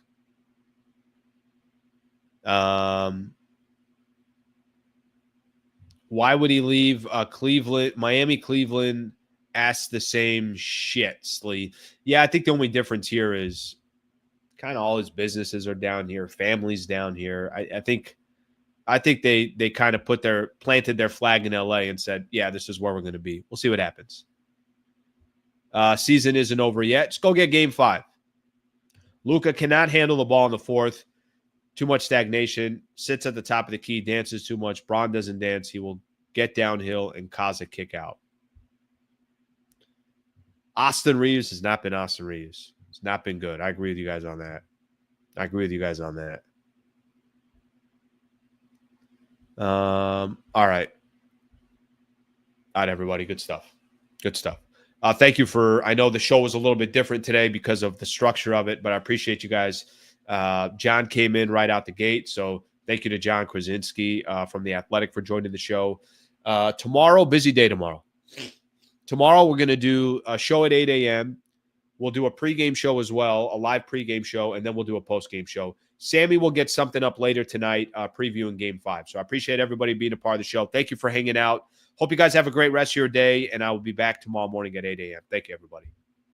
Why would he leave Cleveland? Miami, Cleveland asked the same shit, Slee. Yeah, I think the only difference here is kind of all his businesses are down here, families down here. I think they kind of planted their flag in LA and said, yeah, this is where we're going to be. We'll see what happens. Season isn't over yet. Just go get game 5. Luka cannot handle the ball in the fourth. Too much stagnation. Sits at the top of the key. Dances too much. Braun doesn't dance. He will get downhill and cause a kick out. Austin Reeves has not been Austin Reeves. It's not been good. I agree with you guys on that. All right. All right, everybody. Good stuff. Thank you I know the show was a little bit different today because of the structure of it, but I appreciate you guys. John came in right out the gate, so thank you to Jon Krawczynski from The Athletic for joining the show. Tomorrow, busy day tomorrow. Tomorrow, we're going to do a show at 8 a.m. We'll do a pregame show as well, a live pregame show, and then we'll do a postgame show. Sammy will get something up later tonight previewing Game 5. So I appreciate everybody being a part of the show. Thank you for hanging out. Hope you guys have a great rest of your day, and I will be back tomorrow morning at 8 a.m. Thank you, everybody.